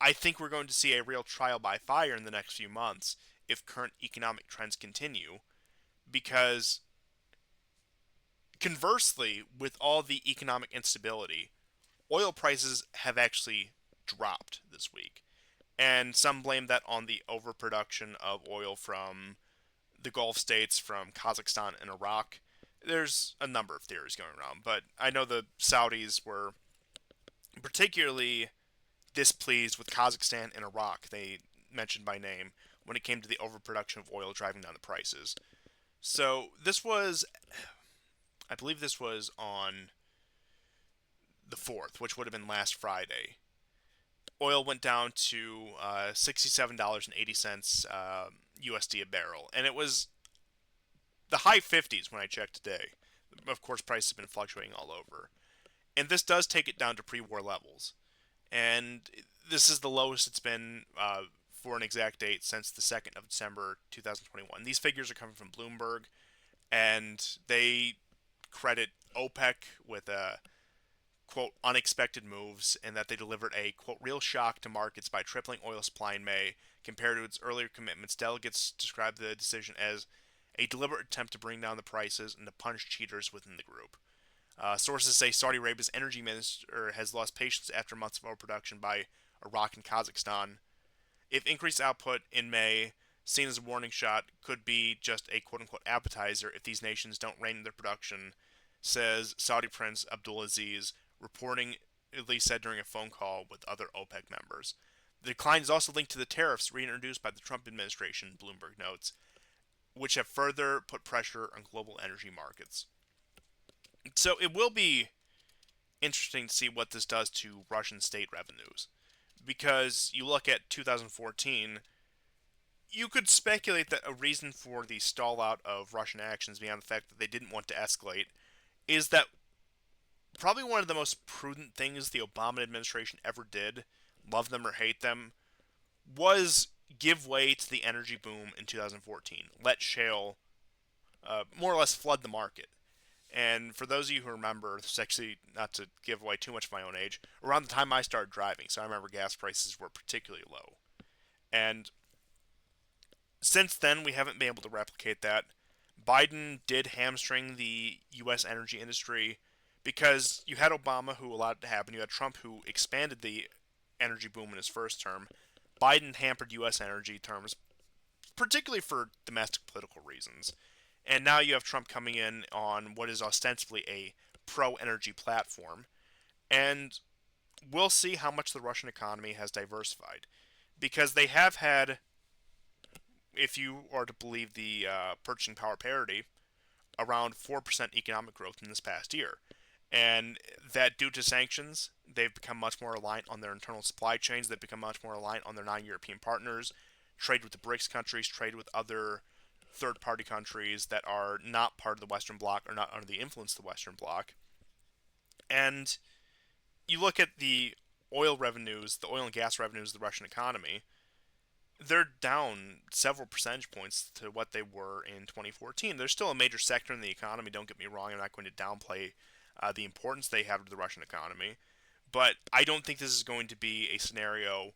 I think we're going to see a real trial by fire in the next few months if current economic trends continue, because conversely, with all the economic instability, oil prices have actually dropped this week. And some blame that on the overproduction of oil from the Gulf states, from Kazakhstan and Iraq. There's a number of theories going around, but I know the Saudis were particularly displeased with Kazakhstan and Iraq, they mentioned by name, when it came to the overproduction of oil driving down the prices. So this was, I believe this was on the 4th, which would have been last Friday. Oil went down to $67.80 USD a barrel, and it was the high 50s when I checked today. Of course, prices have been fluctuating all over. And this does take it down to pre-war levels. And this is the lowest it's been for an exact date since the 2nd of December 2021. These figures are coming from Bloomberg, and they credit OPEC with a quote, unexpected moves, and that they delivered a, quote, real shock to markets by tripling oil supply in May compared to its earlier commitments. Delegates described the decision as a deliberate attempt to bring down the prices and to punish cheaters within the group. Sources say Saudi Arabia's energy minister has lost patience after months of overproduction by Iraq and Kazakhstan. If increased output in May, seen as a warning shot, could be just a quote unquote appetizer if these nations don't rein in their production, says Saudi Prince Abdulaziz, reporting at least said during a phone call with other OPEC members. The decline is also linked to the tariffs reintroduced by the Trump administration, Bloomberg notes, which have further put pressure on global energy markets. So it will be interesting to see what this does to Russian state revenues. Because you look at 2014, you could speculate that a reason for the stall out of Russian actions, beyond the fact that they didn't want to escalate, is that probably one of the most prudent things the Obama administration ever did, love them or hate them, was give way to the energy boom in 2014. Let shale more or less flood the market. And for those of you who remember, this is actually not to give away too much of my own age, around the time I started driving, so I remember gas prices were particularly low. And since then, we haven't been able to replicate that. Biden did hamstring the U.S. energy industry because you had Obama, who allowed it to happen. You had Trump, who expanded the energy boom in his first term. Biden hampered U.S. energy terms, particularly for domestic political reasons. And now you have Trump coming in on what is ostensibly a pro-energy platform. And we'll see how much the Russian economy has diversified. Because they have had, if you are to believe the purchasing power parity, around 4% economic growth in this past year. And that due to sanctions, they've become much more reliant on their internal supply chains. They've become much more reliant on their non-European partners, trade with the BRICS countries, trade with other third-party countries that are not part of the Western Bloc or not under the influence of the Western Bloc. And you look at the oil revenues, the oil and gas revenues of the Russian economy, they're down several percentage points to what they were in 2014. They're still a major sector in the economy, don't get me wrong. I'm not going to downplay the importance they have to the Russian economy. But I don't think this is going to be a scenario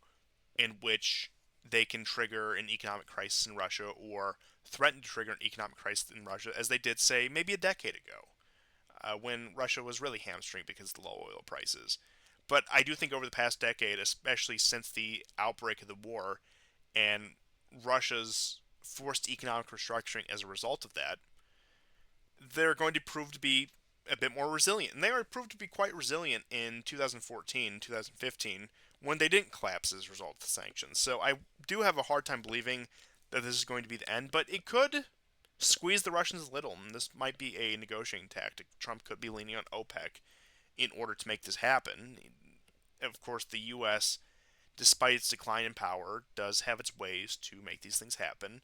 in which they can trigger an economic crisis in Russia or threaten to trigger an economic crisis in Russia, as they did, say, maybe a decade ago, when Russia was really hamstringed because of the low oil prices. But I do think over the past decade, especially since the outbreak of the war and Russia's forced economic restructuring as a result of that, they're going to prove to be a bit more resilient. And they were proved to be quite resilient in 2014, 2015, when they didn't collapse as a result of the sanctions. So I do have a hard time believing that this is going to be the end, but it could squeeze the Russians a little, and this might be a negotiating tactic. Trump could be leaning on OPEC in order to make this happen. Of course, the U.S., despite its decline in power, does have its ways to make these things happen.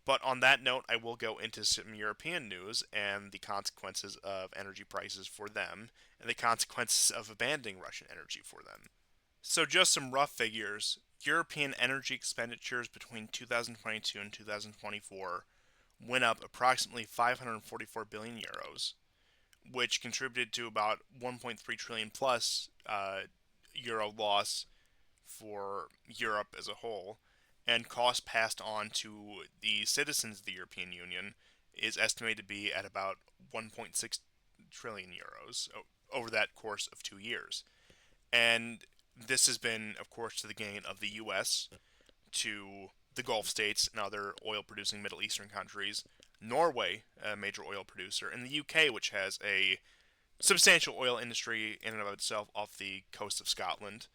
But on that note, I will go into some European news and the consequences of energy prices for them and the consequences of abandoning Russian energy for them. So, just some rough figures. European energy expenditures between 2022 and 2024 went up approximately 544 billion euros, which contributed to about 1.3 trillion plus euro loss for Europe as a whole, and cost passed on to the citizens of the European Union is estimated to be at about 1.6 trillion euros over that course of 2 years. And this has been, of course, to the gain of the U.S., to the Gulf states and other oil producing Middle Eastern countries, Norway, a major oil producer, and the UK, which has a substantial oil industry in and of itself off the coast of Scotland.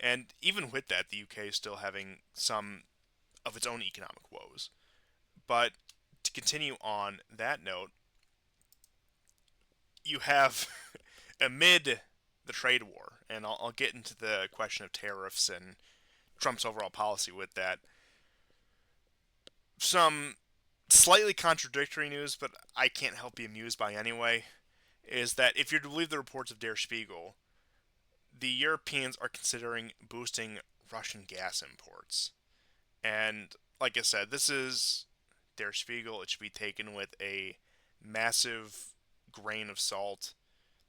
And even with that, the UK is still having some of its own economic woes. But to continue on that note, you have, amid the trade war, and I'll get into the question of tariffs and Trump's overall policy with that, some slightly contradictory news, but I can't help be amused by anyway, is that if you're to believe the reports of Der Spiegel, the Europeans are considering boosting Russian gas imports. And like I said, this is Der Spiegel. It should be taken with a massive grain of salt.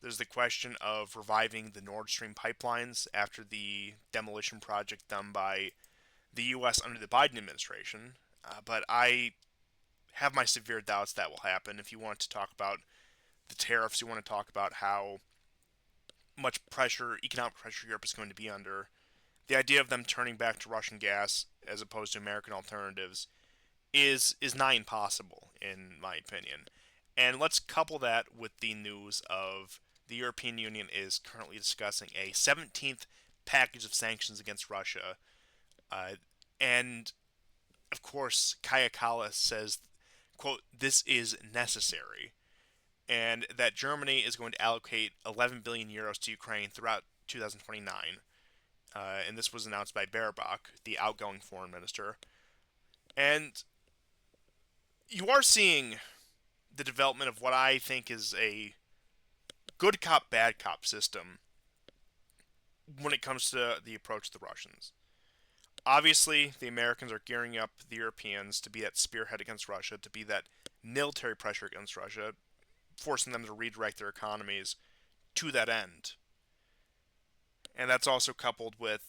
There's the question of reviving the Nord Stream pipelines after the demolition project done by the U.S. under the Biden administration. But I have my severe doubts that will happen. If you want to talk about the tariffs, you want to talk about how much pressure, economic pressure, Europe is going to be under. The idea of them turning back to Russian gas as opposed to American alternatives is nigh impossible, in my opinion. And let's couple that with the news of the European Union is currently discussing a 17th package of sanctions against Russia. Uh, and of course, Kaya Kallas says, quote, this is necessary. And that Germany is going to allocate 11 billion euros to Ukraine throughout 2029. And this was announced by Baerbock, the outgoing foreign minister. And you are seeing the development of what I think is a good cop, bad cop system when it comes to the approach to the Russians. Obviously, the Americans are gearing up the Europeans to be that spearhead against Russia, to be that military pressure against Russia, forcing them to redirect their economies to that end. And that's also coupled with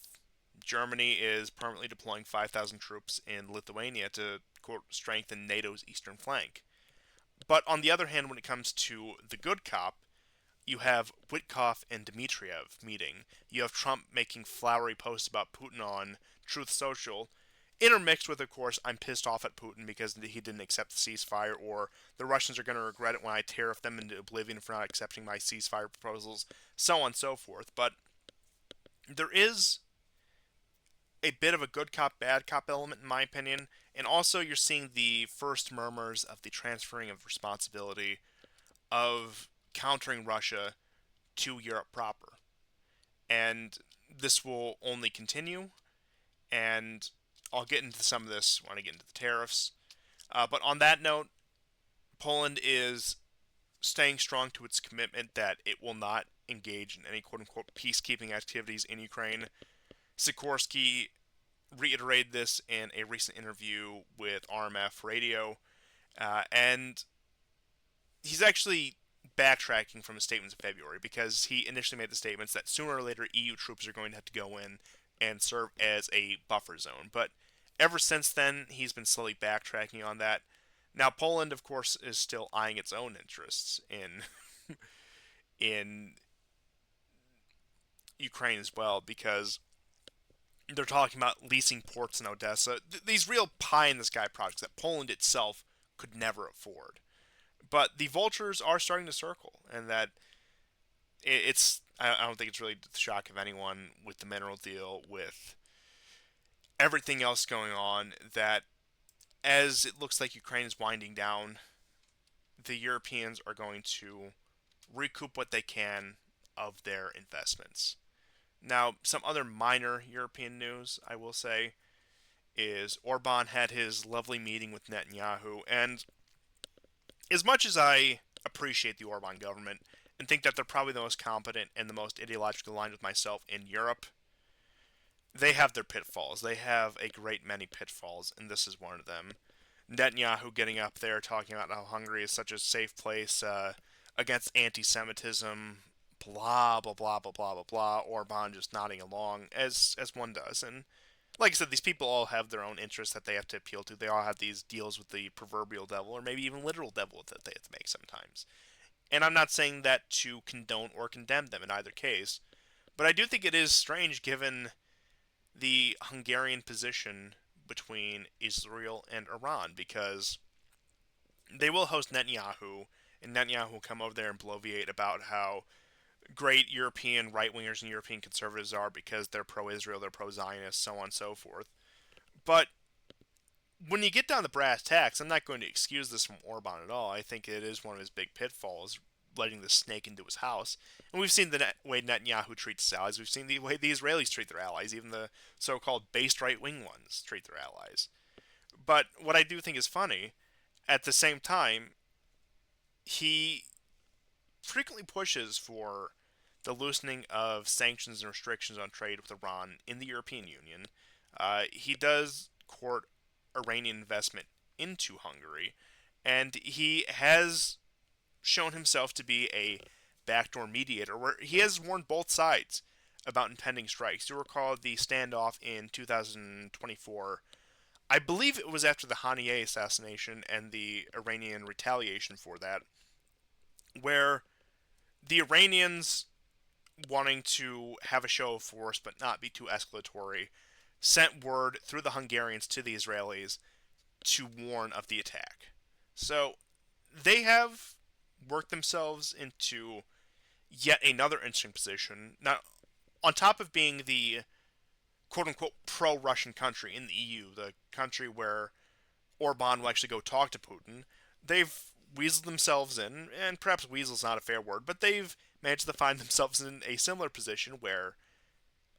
Germany is permanently deploying 5,000 troops in Lithuania to, quote, strengthen NATO's eastern flank. But on the other hand, when it comes to the good cop, you have Witkoff and Dmitriev meeting. You have Trump making flowery posts about Putin on Truth Social, intermixed with, of course, I'm pissed off at Putin because he didn't accept the ceasefire, or the Russians are going to regret it when I tariff them into oblivion for not accepting my ceasefire proposals, so on and so forth. But there is a bit of a good cop, bad cop element, in my opinion, and also you're seeing the first murmurs of the transferring of responsibility of countering Russia to Europe proper. And this will only continue, and I'll get into some of this when I get into the tariffs. But on that note, Poland is staying strong to its commitment that it will not engage in any quote unquote peacekeeping activities in Ukraine. Sikorsky reiterated this in a recent interview with RMF Radio, and he's actually backtracking from his statements in February because he initially made the statements that sooner or later EU troops are going to have to go in and serve as a buffer zone. But ever since then, he's been slowly backtracking on that. Now, Poland, of course, is still eyeing its own interests in in Ukraine as well because they're talking about leasing ports in Odessa. These real pie in the sky projects that Poland itself could never afford. But the vultures are starting to circle, and that it's I don't think it's really the shock of anyone with the mineral deal, with everything else going on, that as it looks like Ukraine is winding down, the Europeans are going to recoup what they can of their investments. Now, some other minor European news, I will say, is Orban had his lovely meeting with Netanyahu, and as much as I appreciate the Orban government and think that they're probably the most competent and the most ideologically aligned with myself in Europe, they have their pitfalls. They have a great many pitfalls, and this is one of them. Netanyahu getting up there talking about how Hungary is such a safe place against anti-Semitism, blah blah blah blah blah blah blah. Orban just nodding along as one does, and like I said, these people all have their own interests that they have to appeal to. They all have these deals with the proverbial devil, or maybe even literal devil that they have to make sometimes. And I'm not saying that to condone or condemn them in either case, but I do think it is strange given the Hungarian position between Israel and Iran, because they will host Netanyahu, and Netanyahu will come over there and bloviate about how great European right wingers and European conservatives are because they're pro Israel, they're pro Zionist, so on and so forth. But when you get down to brass tacks, I'm not going to excuse this from Orban at all. I think it is one of his big pitfalls, letting the snake into his house. And we've seen the way Netanyahu treats his allies. We've seen the way the Israelis treat their allies, even the so-called based right-wing ones treat their allies. But what I do think is funny, at the same time, he frequently pushes for the loosening of sanctions and restrictions on trade with Iran in the European Union. He does court Iranian investment into Hungary, and he has shown himself to be a backdoor mediator, where he has warned both sides about impending strikes. You'll recall the standoff in 2024. I believe it was after the Haniyeh assassination and the Iranian retaliation for that, where the Iranians, wanting to have a show of force but not be too escalatory, sent word through the Hungarians to the Israelis to warn of the attack. So they have worked themselves into yet another interesting position. Now, on top of being the quote unquote pro Russian country in the EU, the country where Orban will actually go talk to Putin, they've weaseled themselves in, and perhaps weasel's not a fair word, but they've managed to find themselves in a similar position where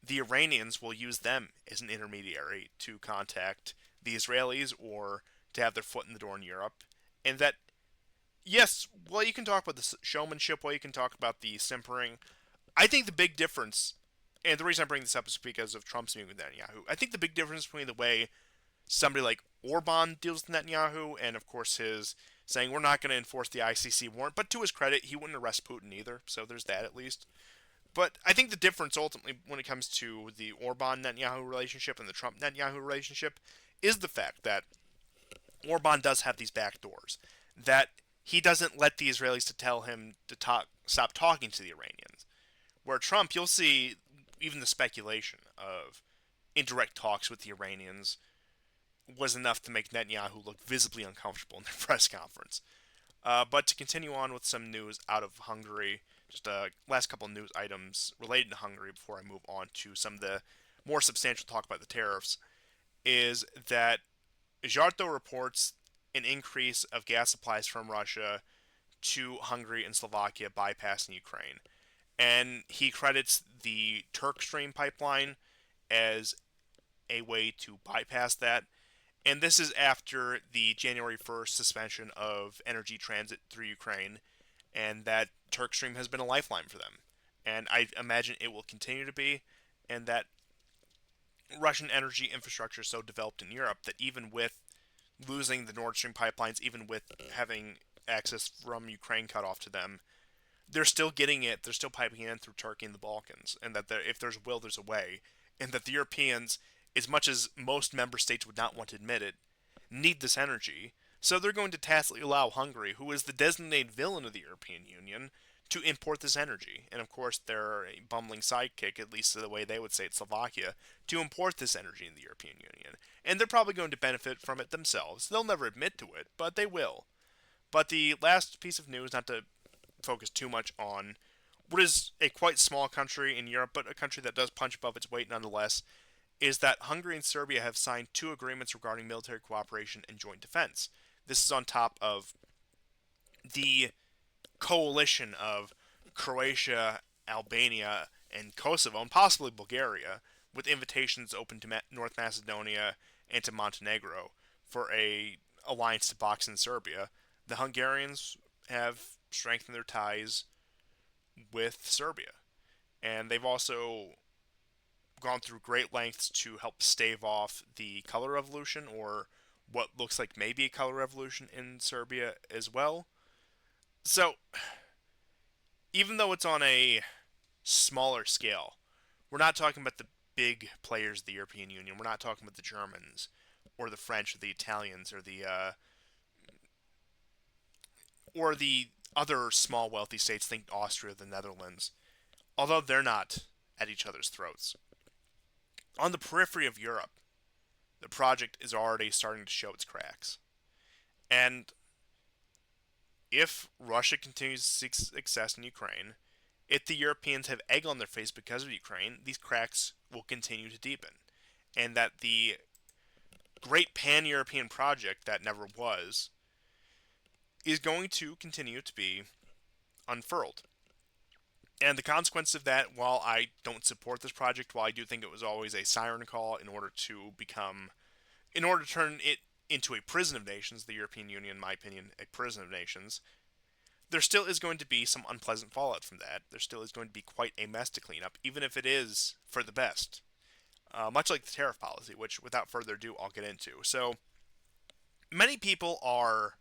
the Iranians will use them as an intermediary to contact the Israelis or to have their foot in the door in Europe. And that, yes, well, you can talk about the showmanship, well, you can talk about the simpering. I think the big difference, and the reason I bring this up is because of Trump's meeting with Netanyahu. I think the big difference between the way somebody like Orban deals with Netanyahu, and of course his saying we're not going to enforce the ICC warrant, but to his credit, he wouldn't arrest Putin either, so there's that at least. But I think the difference ultimately when it comes to the Orban Netanyahu relationship and the Trump Netanyahu relationship is the fact that Orban does have these back doors, that he doesn't let the Israelis to tell him to stop talking to the Iranians. Where Trump, you'll see even the speculation of indirect talks with the Iranians was enough to make Netanyahu look visibly uncomfortable in the press conference. But to continue on with some news out of Hungary, just last couple of news items related to Hungary before I move on to some of the more substantial talk about the tariffs, is that Zharto reports an increase of gas supplies from Russia to Hungary and Slovakia bypassing Ukraine. And he credits the Turk Stream pipeline as a way to bypass that. And this is after the January 1st suspension of energy transit through Ukraine, and that Turk Stream has been a lifeline for them. And I imagine it will continue to be, and that Russian energy infrastructure is so developed in Europe that even with losing the Nord Stream pipelines, even with having access from Ukraine cut off to them, they're still getting it, they're still piping it in through Turkey and the Balkans, and that if there's a will, there's a way, and that the Europeans, as much as most member states would not want to admit it, need this energy. So they're going to tacitly allow Hungary, who is the designated villain of the European Union, to import this energy. And of course, they're a bumbling sidekick, at least the way they would say it, Slovakia, to import this energy in the European Union. And they're probably going to benefit from it themselves. They'll never admit to it, but they will. But the last piece of news, not to focus too much on what is a quite small country in Europe, but a country that does punch above its weight nonetheless, is that Hungary and Serbia have signed two agreements regarding military cooperation and joint defense. This is on top of the coalition of Croatia, Albania, and Kosovo, and possibly Bulgaria, with invitations open to North Macedonia and to Montenegro for a alliance to box in Serbia. The Hungarians have strengthened their ties with Serbia, and they've also gone through great lengths to help stave off the color revolution, or what looks like maybe a color revolution in Serbia as well. So, even though it's on a smaller scale, we're not talking about the big players of the European Union. We're not talking about the Germans or the French or the Italians or the other small wealthy states. Think Austria, the Netherlands. Although they're not at each other's throats. On the periphery of Europe, the project is already starting to show its cracks. And if Russia continues to seek success in Ukraine, if the Europeans have egg on their face because of Ukraine, these cracks will continue to deepen. And that the great pan-European project that never was is going to continue to be unfurled. And the consequence of that, while I don't support this project, while I do think it was always a siren call in order to turn it into a prison of nations, the European Union, in my opinion, a prison of nations, there still is going to be some unpleasant fallout from that. There still is going to be quite a mess to clean up, even if it is for the best. Much like the tariff policy, which, without further ado, I'll get into. So, many people are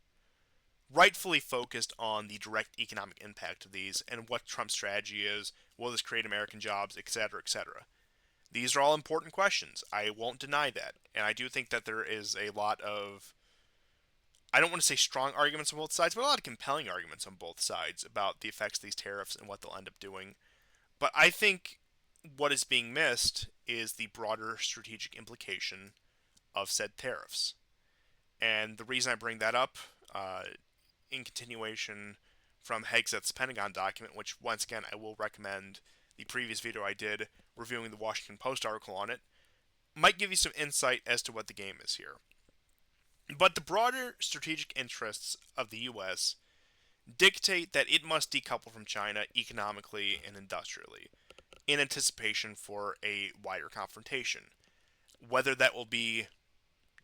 rightfully focused on the direct economic impact of these and what Trump's strategy is. Will this create American jobs, etc., etc.? These are all important questions. I won't deny that. And I do think that there is a lot of, I don't want to say strong arguments on both sides, but a lot of compelling arguments on both sides about the effects of these tariffs and what they'll end up doing. But I think what is being missed is the broader strategic implication of said tariffs. And the reason I bring that up, in continuation from Hegseth's Pentagon document, which once again I will recommend the previous video I did reviewing the Washington Post article on it, might give you some insight as to what the game is here. But the broader strategic interests of the US dictate that it must decouple from China economically and industrially in anticipation for a wider confrontation. Whether that will be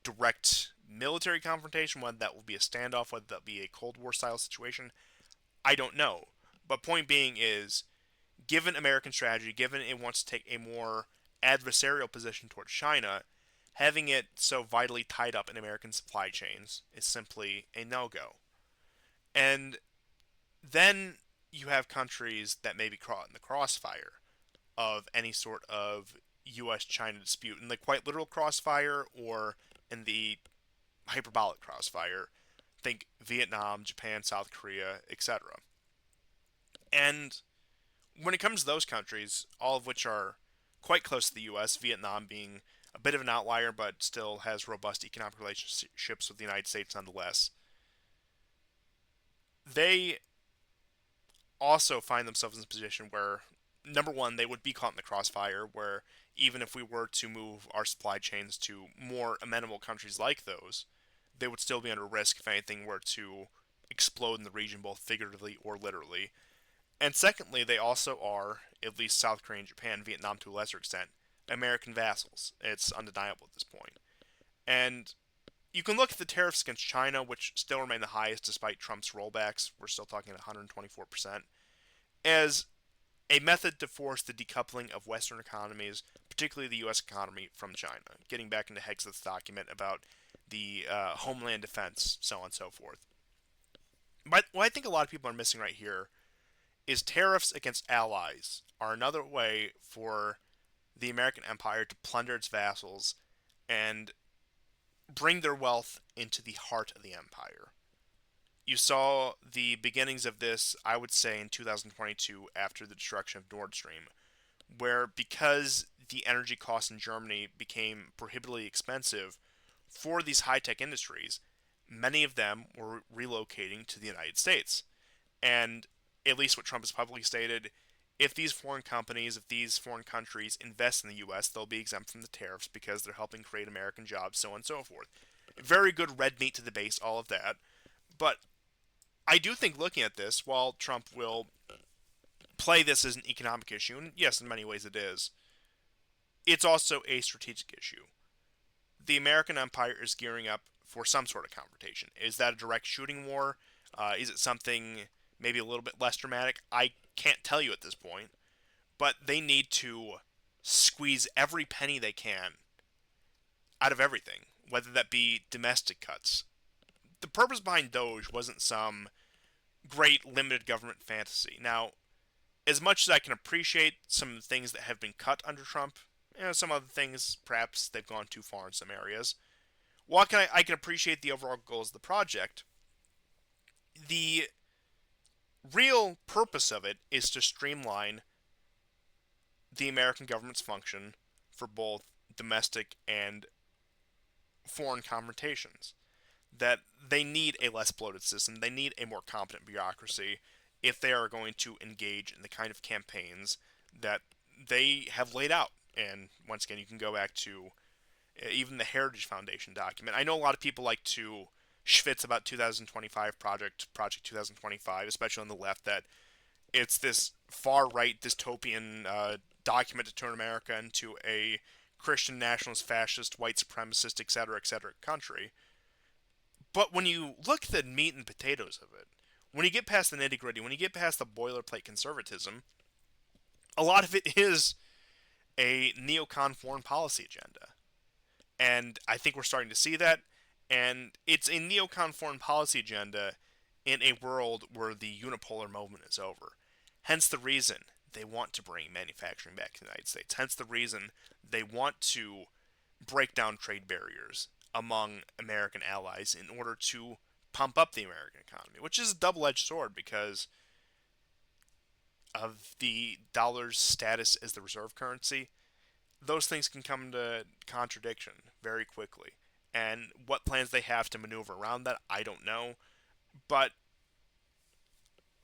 direct military confrontation, whether that will be a standoff, whether that will be a Cold War style situation, I don't know. But point being is, given American strategy, given it wants to take a more adversarial position towards China, having it so vitally tied up in American supply chains is simply a no-go. And then you have countries that may be caught in the crossfire of any sort of U.S.-China dispute, in the quite literal crossfire or in the hyperbolic crossfire. Think Vietnam, Japan, South Korea, etc. And when it comes to those countries, all of which are quite close to the U.S., Vietnam being a bit of an outlier but still has robust economic relationships with the United States nonetheless, they also find themselves in a position where, number one, they would be caught in the crossfire, where even if we were to move our supply chains to more amenable countries like those, they would still be under risk if anything were to explode in the region, both figuratively or literally. And secondly, they also are, at least South Korea and Japan, Vietnam to a lesser extent, American vassals. It's undeniable at this point. And you can look at the tariffs against China, which still remain the highest despite Trump's rollbacks. We're still talking 124%, as a method to force the decoupling of Western economies, particularly the U.S. economy, from China. Getting back into Hegseth's document about the homeland defense, so on and so forth. But what I think a lot of people are missing right here is tariffs against allies are another way for the American empire to plunder its vassals and bring their wealth into the heart of the empire. You saw the beginnings of this, I would say, in 2022 after the destruction of Nord Stream, where because the energy costs in Germany became prohibitively expensive for these high-tech industries, many of them were relocating to the United States. And at least what Trump has publicly stated, if these foreign companies, if these foreign countries invest in the U.S., they'll be exempt from the tariffs because they're helping create American jobs, so on and so forth. Very good red meat to the base, all of that. But I do think looking at this, while Trump will play this as an economic issue, and yes, in many ways it is, it's also a strategic issue. The American empire is gearing up for some sort of confrontation. Is that a direct shooting war? Is it something maybe a little bit less dramatic? I can't tell you at this point. But they need to squeeze every penny they can out of everything, whether that be domestic cuts. The purpose behind Doge wasn't some great limited government fantasy. Now, as much as I can appreciate some of the things that have been cut under Trump, some other things, perhaps they've gone too far in some areas. While I can appreciate the overall goals of the project, the real purpose of it is to streamline the American government's function for both domestic and foreign confrontations. That they need a less bloated system, they need a more competent bureaucracy if they are going to engage in the kind of campaigns that they have laid out. And once again, you can go back to even the Heritage Foundation document. I know a lot of people like to schwitz about 2025 Project 2025, especially on the left, that it's this far-right dystopian document to turn America into a Christian nationalist, fascist, white supremacist, etc., country. But when you look at the meat and potatoes of it, when you get past the nitty-gritty, when you get past the boilerplate conservatism, a lot of it is a neocon foreign policy agenda. And I think we're starting to see that. And it's a neocon foreign policy agenda in a world where the unipolar moment is over. Hence the reason they want to bring manufacturing back to the United States. Hence the reason they want to break down trade barriers among American allies in order to pump up the American economy, which is a double edged sword because of the dollar's status as the reserve currency. Those things can come into contradiction very quickly. And what plans they have to maneuver around that, I don't know. But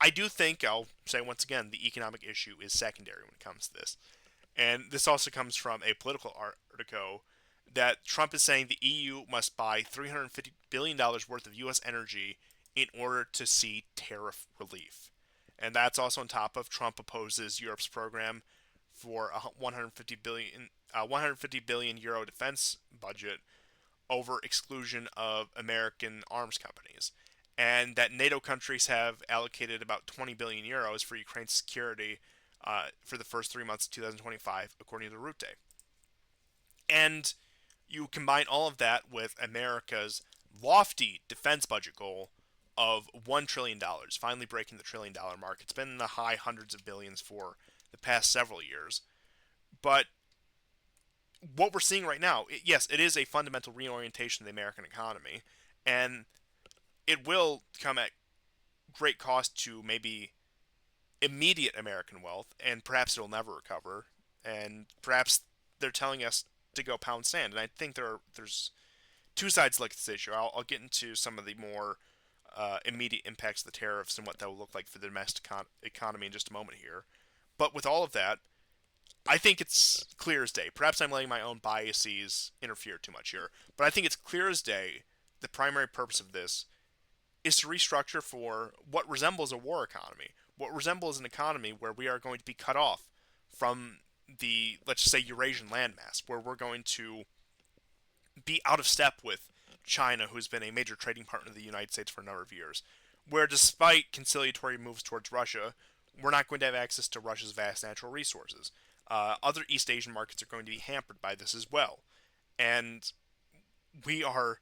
I do think, I'll say once again, the economic issue is secondary when it comes to this. And this also comes from a political article that Trump is saying the EU must buy $350 billion worth of U.S. energy in order to see tariff relief. And that's also on top of Trump opposes Europe's program for a 150 billion euro defense budget over exclusion of American arms companies. And that NATO countries have allocated about 20 billion euros for Ukraine's security for the first 3 months of 2025, according to the Rutte. And you combine all of that with America's lofty defense budget goal of $1 trillion, finally breaking the $1 trillion mark. It's been in the high hundreds of billions for the past several years. But what we're seeing right now, yes, it is a fundamental reorientation of the American economy. And it will come at great cost to maybe immediate American wealth, and perhaps it'll never recover. And perhaps they're telling us to go pound sand. And I think there's two sides like this issue. I'll get into some of the more immediate impacts of the tariffs and what that will look like for the domestic economy in just a moment here. But with all of that, I think it's clear as day. Perhaps I'm letting my own biases interfere too much here, but I think it's clear as day the primary purpose of this is to restructure for what resembles a war economy, what resembles an economy where we are going to be cut off from the, let's just say, Eurasian landmass, where we're going to be out of step with China, who's been a major trading partner of the United States for a number of years, where despite conciliatory moves towards Russia, we're not going to have access to Russia's vast natural resources. Other East Asian markets are going to be hampered by this as well. And we are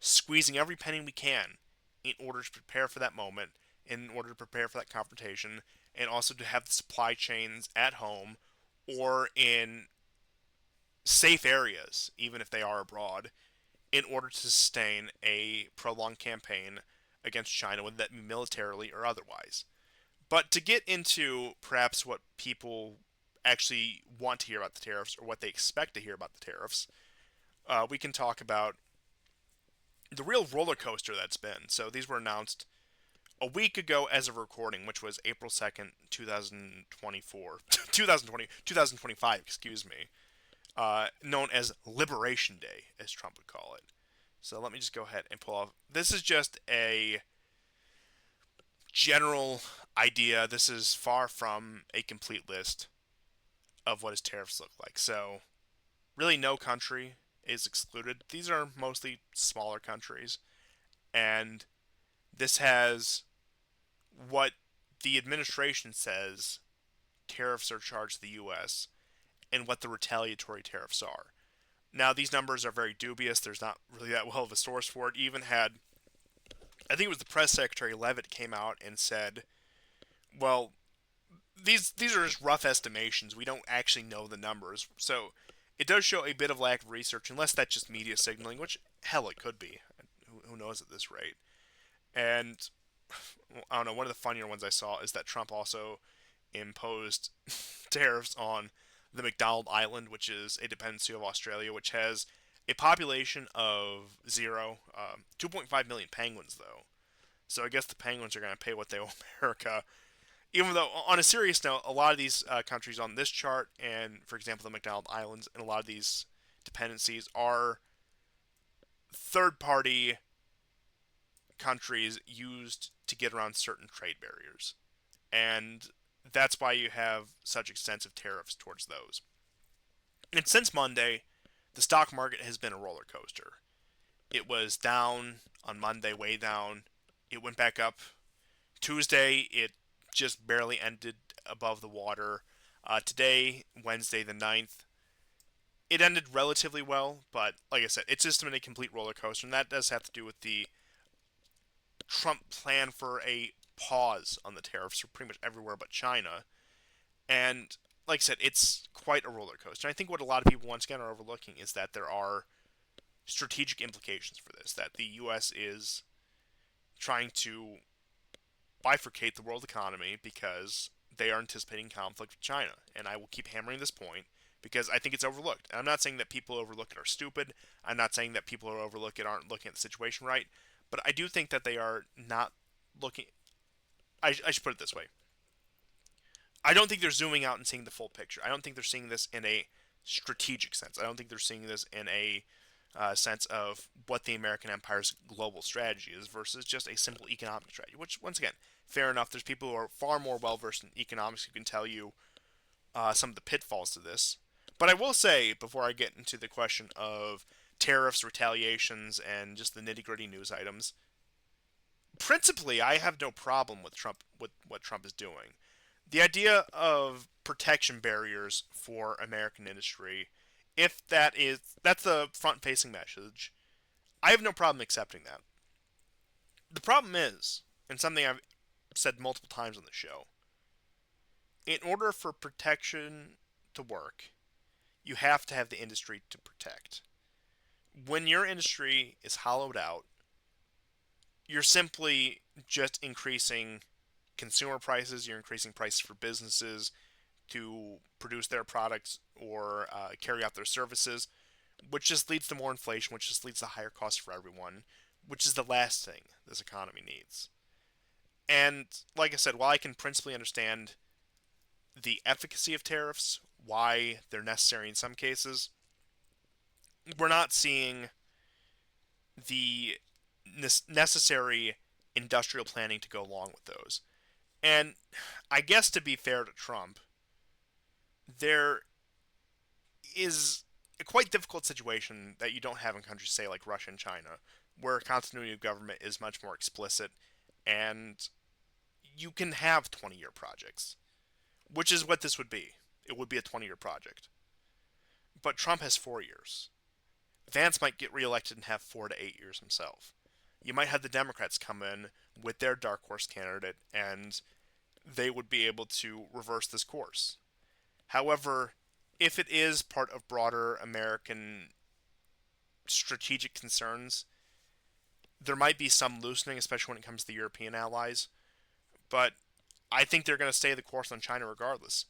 squeezing every penny we can in order to prepare for that moment, in order to prepare for that confrontation, and also to have the supply chains at home or in safe areas, even if they are abroad, in order to sustain a prolonged campaign against China, whether that be militarily or otherwise. But to get into perhaps what people actually want to hear about the tariffs or what they expect to hear about the tariffs, we can talk about the real roller coaster that's been. So these were announced a week ago as of recording, which was April 2nd, 2024, 2025, excuse me, known as Liberation Day, as Trump would call it. So let me just go ahead and pull off. This is just a general idea. This is far from a complete list of what his tariffs look like. So really no country is excluded. These are mostly smaller countries. And this has what the administration says tariffs are charged to the U.S. and what the retaliatory tariffs are. Now, these numbers are very dubious. There's not really that well of a source for it. Even had, I think it was the press secretary Levitt came out and said, well, these are just rough estimations. We don't actually know the numbers. So it does show a bit of lack of research, unless that's just media signaling, which, hell, it could be. Who knows at this rate? And I don't know, one of the funnier ones I saw is that Trump also imposed tariffs on the McDonald Island, which is a dependency of Australia, which has a population of zero, 2.5 million penguins, though. So I guess the penguins are going to pay what they owe America. Even though, on a serious note, a lot of these countries on this chart, and for example, the McDonald Islands, and a lot of these dependencies are third-party countries used to get around certain trade barriers. And that's why you have such extensive tariffs towards those. And since Monday, the stock market has been a roller coaster. It was down on Monday, way down. It went back up. Tuesday, it just barely ended above the water. Today, Wednesday the 9th, it ended relatively well, but like I said, it's just been a complete roller coaster, and that does have to do with the Trump planned for a pause on the tariffs for pretty much everywhere but China. And like I said, it's quite a roller coaster. And I think what a lot of people once again are overlooking is that there are strategic implications for this. That the U.S. is trying to bifurcate the world economy because they are anticipating conflict with China. And I will keep hammering this point because I think it's overlooked. And I'm not saying that people who overlook it are stupid. I'm not saying that people who overlook it aren't looking at the situation right. But I do think that they are not looking. I should put it this way. I don't think they're zooming out and seeing the full picture. I don't think they're seeing this in a strategic sense. I don't think they're seeing this in a sense of what the American empire's global strategy is versus just a simple economic strategy. Which, once again, fair enough. There's people who are far more well versed in economics who can tell you some of the pitfalls to this. But I will say, before I get into the question of tariffs, retaliations, and just the nitty gritty news items, principally, I have no problem with Trump with what Trump is doing. The idea of protection barriers for American industry, if that's the front facing message, I have no problem accepting that. The problem is, and something I've said multiple times on the show, in order for protection to work, you have to have the industry to protect. When your industry is hollowed out, you're simply just increasing consumer prices, you're increasing prices for businesses to produce their products or carry out their services, which just leads to more inflation, which just leads to higher costs for everyone, which is the last thing this economy needs. And like I said, while I can principally understand the efficacy of tariffs, why they're necessary in some cases, we're not seeing the necessary industrial planning to go along with those. And I guess to be fair to Trump, there is a quite difficult situation that you don't have in countries, say, like Russia and China, where continuity of government is much more explicit and you can have 20-year projects, which is what this would be. It would be a 20-year project. But Trump has 4 years. Vance might get reelected and have 4 to 8 years himself. You might have the Democrats come in with their dark horse candidate and they would be able to reverse this course. However, if it is part of broader American strategic concerns, there might be some loosening, especially when it comes to the European allies. But I think they're going to stay the course on China regardless.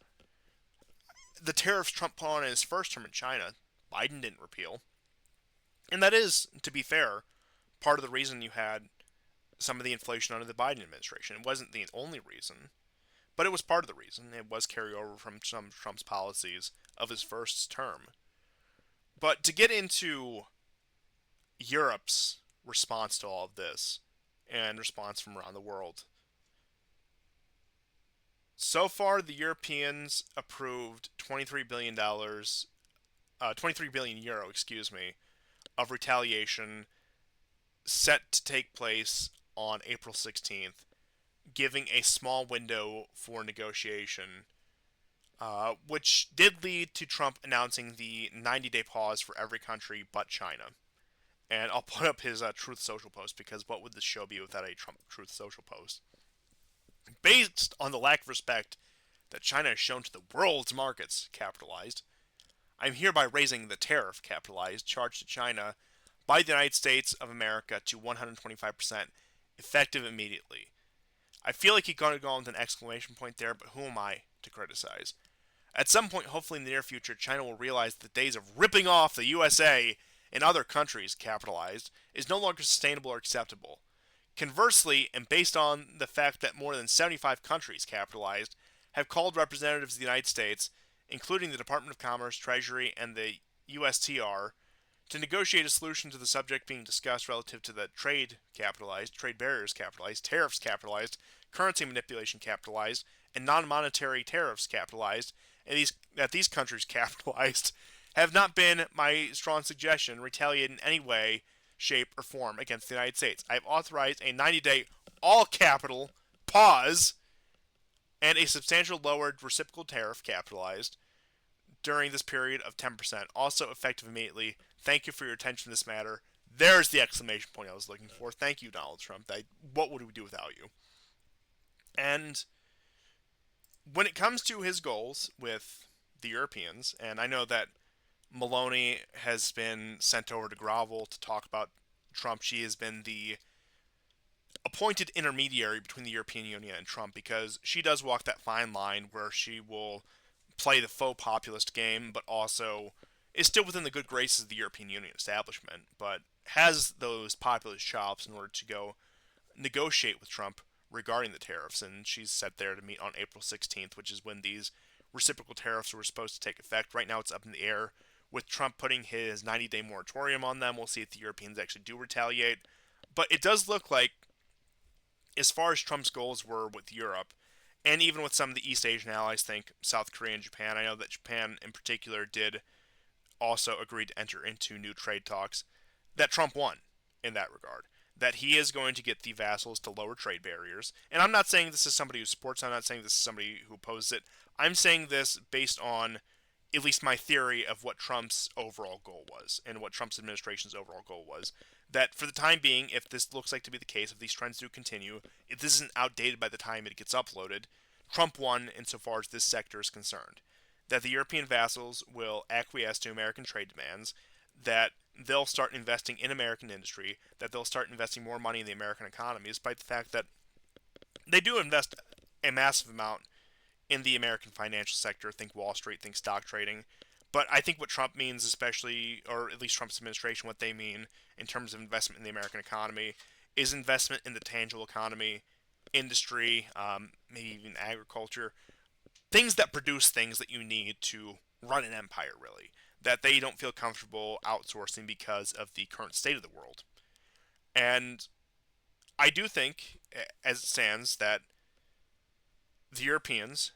The tariffs Trump put on in his first term in China, Biden didn't repeal. And that is, to be fair, part of the reason you had some of the inflation under the Biden administration. It wasn't the only reason, but it was part of the reason. It was carryover from some of Trump's policies of his first term. But to get into Europe's response to all of this, and response from around the world, so far the Europeans approved $23 billion, 23 billion euro, excuse me, of retaliation set to take place on April 16th, giving a small window for negotiation, which did lead to Trump announcing the 90-day pause for every country but China. And I'll put up his Truth Social post because what would this show be without a Trump Truth Social post? Based on the lack of respect that China has shown to the world's markets, capitalized, I'm hereby raising the tariff, capitalized, charge to China by the United States of America to 125%, effective immediately. I feel like he's going to go on with an exclamation point there, but who am I to criticize? At some point, hopefully in the near future, China will realize that the days of ripping off the USA and other countries, capitalized, is no longer sustainable or acceptable. Conversely, and based on the fact that more than 75 countries, capitalized, have called representatives of the United States, including the Department of Commerce, Treasury, and the USTR, to negotiate a solution to the subject being discussed relative to the trade, capitalized, trade barriers, capitalized, tariffs, capitalized, currency manipulation, capitalized, and non-monetary tariffs, capitalized, and these countries, capitalized, have not been my strong suggestion retaliate in any way, shape, or form against the United States. I have authorized a 90-day all-capital pause and a substantial lowered reciprocal tariff, capitalized, during this period of 10%, also effective immediately. Thank you for your attention to this matter. There's the exclamation point I was looking for. Thank you, Donald Trump. What would we do without you? And when it comes to his goals with the Europeans, and I know that Maloney has been sent over to grovel to talk about Trump. She has been the appointed intermediary between the European Union and Trump because she does walk that fine line where she will play the faux populist game, but also is still within the good graces of the European Union establishment, but has those populist chops in order to go negotiate with Trump regarding the tariffs. And she's set there to meet on April 16th, which is when these reciprocal tariffs were supposed to take effect. Right now, it's up in the air with Trump putting his 90-day moratorium on them. We'll see if the Europeans actually do retaliate. But it does look like, as far as Trump's goals were with Europe, and even with some of the East Asian allies, think South Korea and Japan. I know that Japan in particular did also agree to enter into new trade talks, that Trump won in that regard. That he is going to get the vassals to lower trade barriers. And I'm not saying this is somebody who supports it, I'm not saying this is somebody who opposes it. I'm saying this based on at least my theory of what Trump's overall goal was and what Trump's administration's overall goal was. That for the time being, if this looks like to be the case, if these trends do continue, if this isn't outdated by the time it gets uploaded, Trump won insofar as this sector is concerned. That the European vassals will acquiesce to American trade demands, that they'll start investing in American industry, that they'll start investing more money in the American economy, despite the fact that they do invest a massive amount in the American financial sector. Think Wall Street, think stock trading. But I think what Trump means, especially, or at least Trump's administration, what they mean in terms of investment in the American economy, is investment in the tangible economy, industry, maybe even agriculture, things that produce things that you need to run an empire, really, that they don't feel comfortable outsourcing because of the current state of the world. And I do think, as it stands, that the Europeans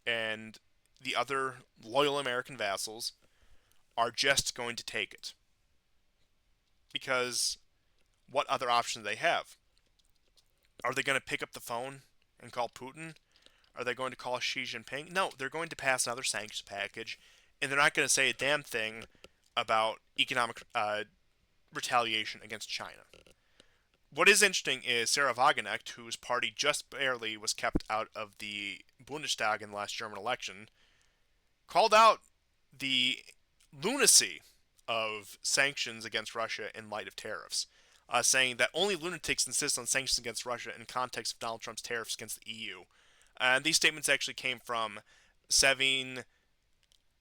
and the other loyal American vassals are just going to take it. Because what other option do they have? Are they going to pick up the phone and call Putin? Are they going to call Xi Jinping? No, they're going to pass another sanctions package, and they're not going to say a damn thing about economic retaliation against China. What is interesting is Sarah Wagenknecht, whose party just barely was kept out of the Bundestag in the last German election, called out the lunacy of sanctions against Russia in light of tariffs, saying that only lunatics insist on sanctions against Russia in context of Donald Trump's tariffs against the EU. And these statements actually came from Savine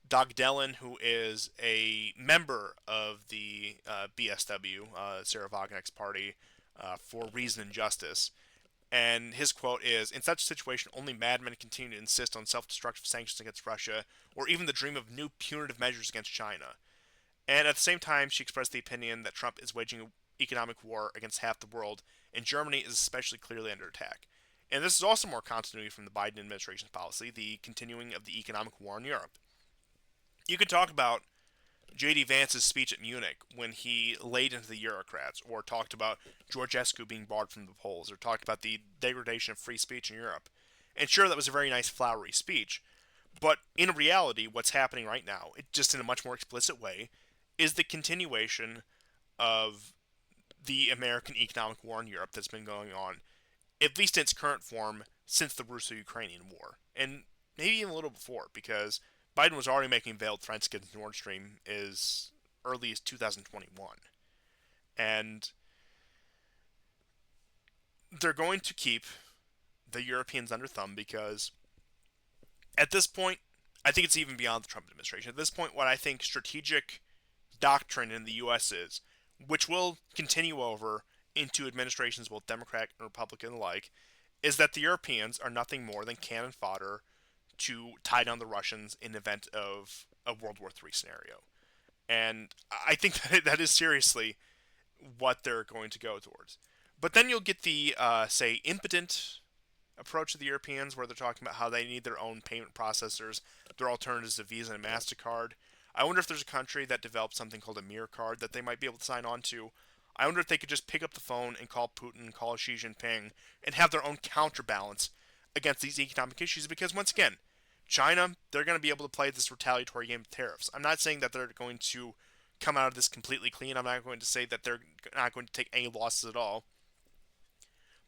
Dagdelen, who is a member of the BSW, Sarah Wagenknecht's party, for Reason and Justice. And his quote is, "In such a situation, only madmen continue to insist on self-destructive sanctions against Russia, or even the dream of new punitive measures against China." And at the same time, she expressed the opinion that Trump is waging economic war against half the world, and Germany is especially clearly under attack. And this is also more continuity from the Biden administration's policy, the continuing of the economic war in Europe. You could talk about J.D. Vance's speech at Munich when he laid into the Eurocrats, or talked about Georgescu being barred from the polls, or talked about the degradation of free speech in Europe. And sure, that was a very nice flowery speech, but in reality, what's happening right now, just in a much more explicit way, is the continuation of the American economic war in Europe that's been going on, at least in its current form, since the Russo-Ukrainian War. And maybe even a little before, because Biden was already making veiled threats against Nord Stream as early as 2021. And they're going to keep the Europeans under thumb because at this point, I think it's even beyond the Trump administration. At this point, what I think strategic doctrine in the U.S. is, which will continue over into administrations both Democrat and Republican alike, is that the Europeans are nothing more than cannon fodder to tie down the Russians in event of a World War III scenario. And I think that is seriously what they're going to go towards. But then you'll get the, say, impotent approach to the Europeans, where they're talking about how they need their own payment processors, their alternatives to Visa and MasterCard. I wonder if there's a country that developed something called a mirror card that they might be able to sign on to. I wonder if they could just pick up the phone and call Putin, call Xi Jinping, and have their own counterbalance against these economic issues. Because once again, China, they're going to be able to play this retaliatory game of tariffs. I'm not saying that they're going to come out of this completely clean. I'm not going to say that they're not going to take any losses at all.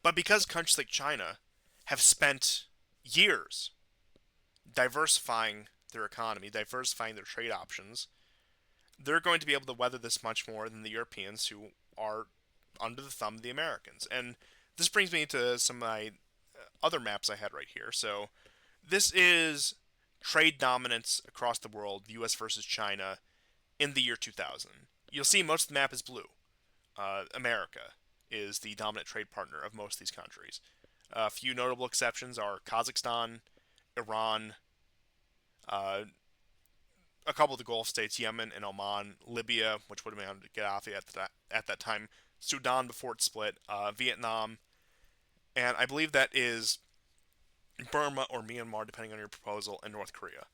But because countries like China have spent years diversifying their economy, diversifying their trade options, they're going to be able to weather this much more than the Europeans who are under the thumb of the Americans. And this brings me to some of my other maps I had right here. So this is trade dominance across the world, the U.S. versus China, in the year 2000. You'll see most of the map is blue. America is the dominant trade partner of most of these countries. A few notable exceptions are Kazakhstan, Iran, uh, a couple of the Gulf states, Yemen and Oman, Libya, which would have been under Gaddafi at that time, Sudan before it split, Vietnam, and I believe that is Burma or Myanmar, depending on your proposal, and North Korea.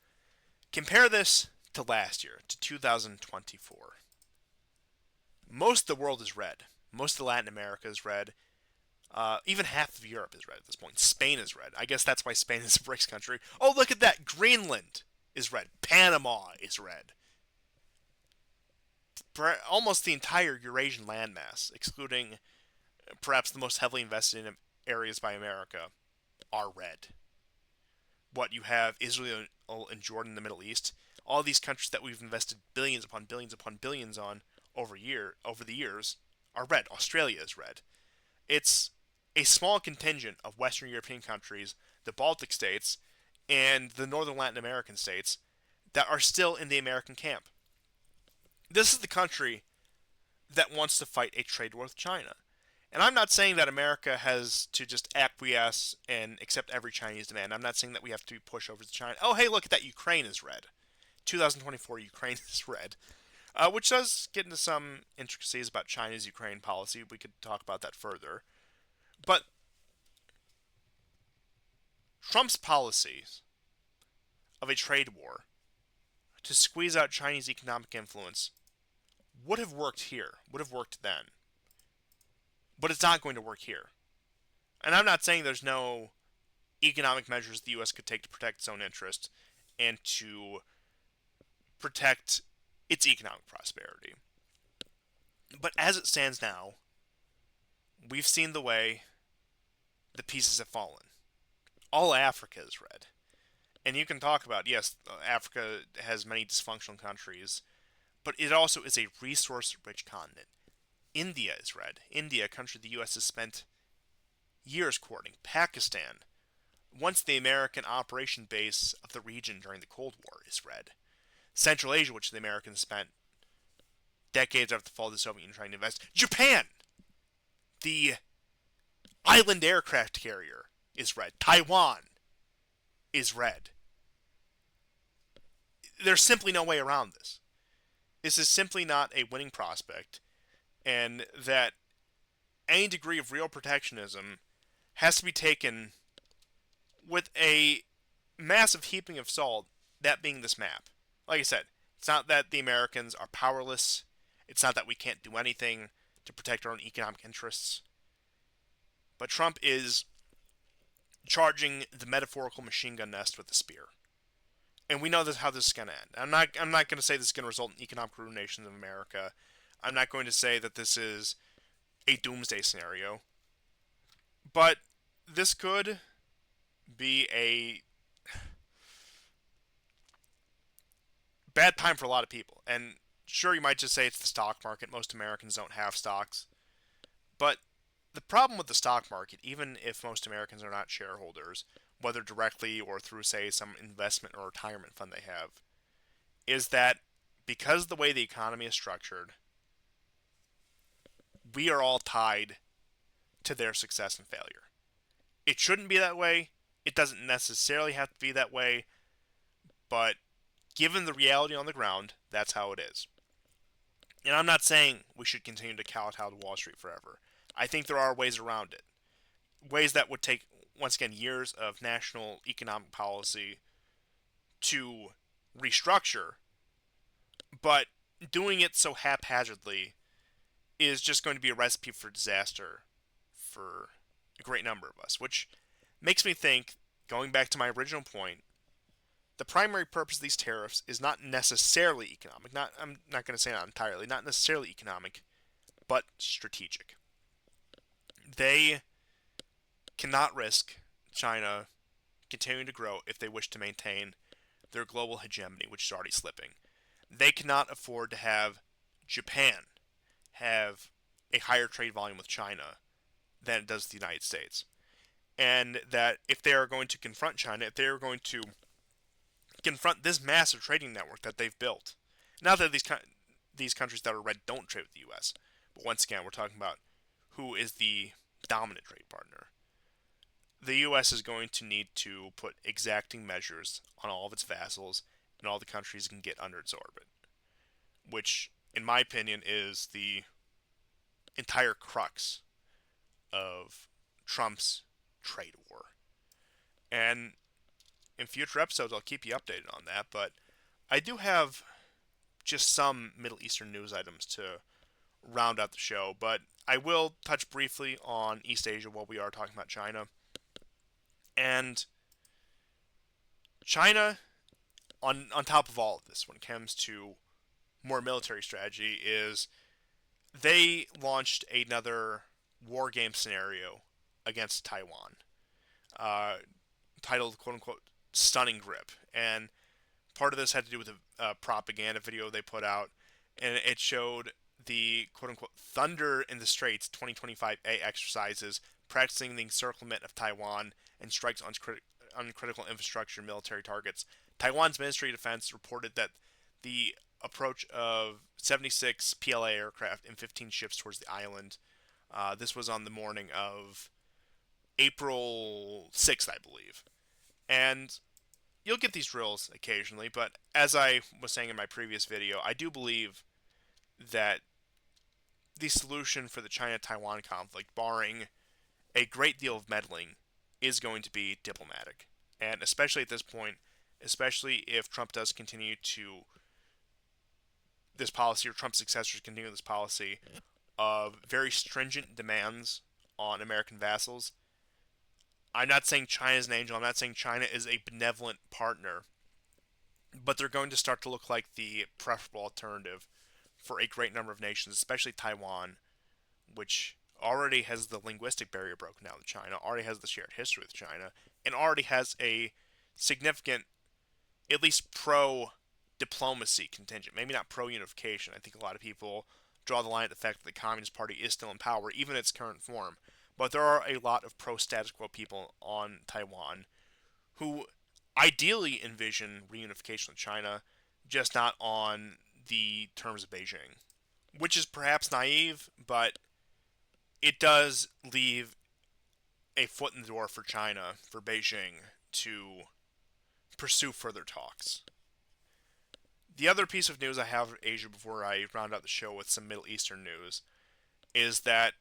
Compare this to last year, to 2024. Most of the world is red. Most of Latin America is red. Even half of Europe is red at this point. Spain is red. I guess that's why Spain is a BRICS country. Oh, look at that! Greenland is red. Panama is red. Almost the entire Eurasian landmass, excluding perhaps the most heavily invested in areas by America, are red. What you have Israel and Jordan in the Middle East, all these countries that we've invested billions upon billions upon billions on over the years are red. Australia is red. It's a small contingent of Western European countries, the Baltic states, and the Northern Latin American states that are still in the American camp. This is the country that wants to fight a trade war with China. And I'm not saying that America has to just acquiesce and accept every Chinese demand. I'm not saying that we have to push over to China. Oh, hey, look at that. Ukraine is red. 2024 Ukraine is red. Which does get into some intricacies about China's Ukraine policy. We could talk about that further. But Trump's policies of a trade war to squeeze out Chinese economic influence would have worked here, would have worked then. But it's not going to work here. And I'm not saying there's no economic measures the U.S. could take to protect its own interests and to protect its economic prosperity. But as it stands now, we've seen the way the pieces have fallen. All Africa is red. And you can talk about, yes, Africa has many dysfunctional countries, but it also is a resource-rich continent. India is red. India, a country the U.S. has spent years courting. Pakistan, once the American operation base of the region during the Cold War, is red. Central Asia, which the Americans spent decades after the fall of the Soviet Union trying to invest. Japan, the island aircraft carrier, is red. Taiwan is red. There's simply no way around this. This is simply not a winning prospect, and that any degree of real protectionism has to be taken with a massive heaping of salt, that being this map. Like I said, it's not that the Americans are powerless. It's not that we can't do anything to protect our own economic interests. But Trump is charging the metaphorical machine gun nest with a spear. And we know how this is going to end. I'm not going to say this is going to result in economic ruination of America. I'm not going to say that this is a doomsday scenario. But this could be a bad time for a lot of people. And sure, you might just say it's the stock market. Most Americans don't have stocks. But the problem with the stock market, even if most Americans are not shareholders, whether directly or through, say, some investment or retirement fund they have, is that because of the way the economy is structured, we are all tied to their success and failure. It shouldn't be that way. It doesn't necessarily have to be that way. But given the reality on the ground, that's how it is. And I'm not saying we should continue to kowtow to Wall Street forever. I think there are ways around it. Ways that would take, once again, years of national economic policy to restructure, but doing it so haphazardly is just going to be a recipe for disaster for a great number of us, which makes me think, going back to my original point, The primary purpose of these tariffs is not necessarily economic. I'm not going to say not entirely, not necessarily economic, but strategic. They cannot risk China continuing to grow if they wish to maintain their global hegemony, which is already slipping. They cannot afford to have Japan have a higher trade volume with China than it does the United States. And that if they are going to confront China, if they are going to confront this massive trading network that they've built, not that these countries that are red don't trade with the U.S., but once again, we're talking about who is the dominant trade partner. The U.S. is going to need to put exacting measures on all of its vassals and all the countries it can get under its orbit, which, in my opinion, is the entire crux of Trump's trade war. And in future episodes, I'll keep you updated on that, but I do have just some Middle Eastern news items to round out the show, but I will touch briefly on East Asia while we are talking about China. And China, on top of all of this, when it comes to more military strategy, is they launched another war game scenario against Taiwan, uh, titled "quote unquote" "Stunning Grip," and part of this had to do with a propaganda video they put out, and it showed the "quote unquote" Thunder in the Straits 2025A exercises practicing the encirclement of Taiwan and strikes on critical infrastructure and military targets. Taiwan's Ministry of Defense reported that the approach of 76 PLA aircraft and 15 ships towards the island. This was on the morning of April 6th, I believe. And you'll get these drills occasionally, but as I was saying in my previous video, I do believe that the solution for the China-Taiwan conflict, barring a great deal of meddling, is going to be diplomatic. And especially at this point, especially if Trump does continue to this policy, or Trump's successors continue this policy of very stringent demands on American vassals. I'm not saying China is an angel. I'm not saying China is a benevolent partner. But they're going to start to look like the preferable alternative for a great number of nations, especially Taiwan, which already has the linguistic barrier broken down with China, already has the shared history with China, and already has a significant, at least pro-diplomacy contingent. Maybe not pro-unification. I think a lot of people draw the line at the fact that the Communist Party is still in power, even in its current form. But there are a lot of pro-status quo people on Taiwan who ideally envision reunification with China, just not on the terms of Beijing. Which is perhaps naive, but it does leave a foot in the door for China, for Beijing, to pursue further talks. The other piece of news I have for Asia before I round out the show with some Middle Eastern news is that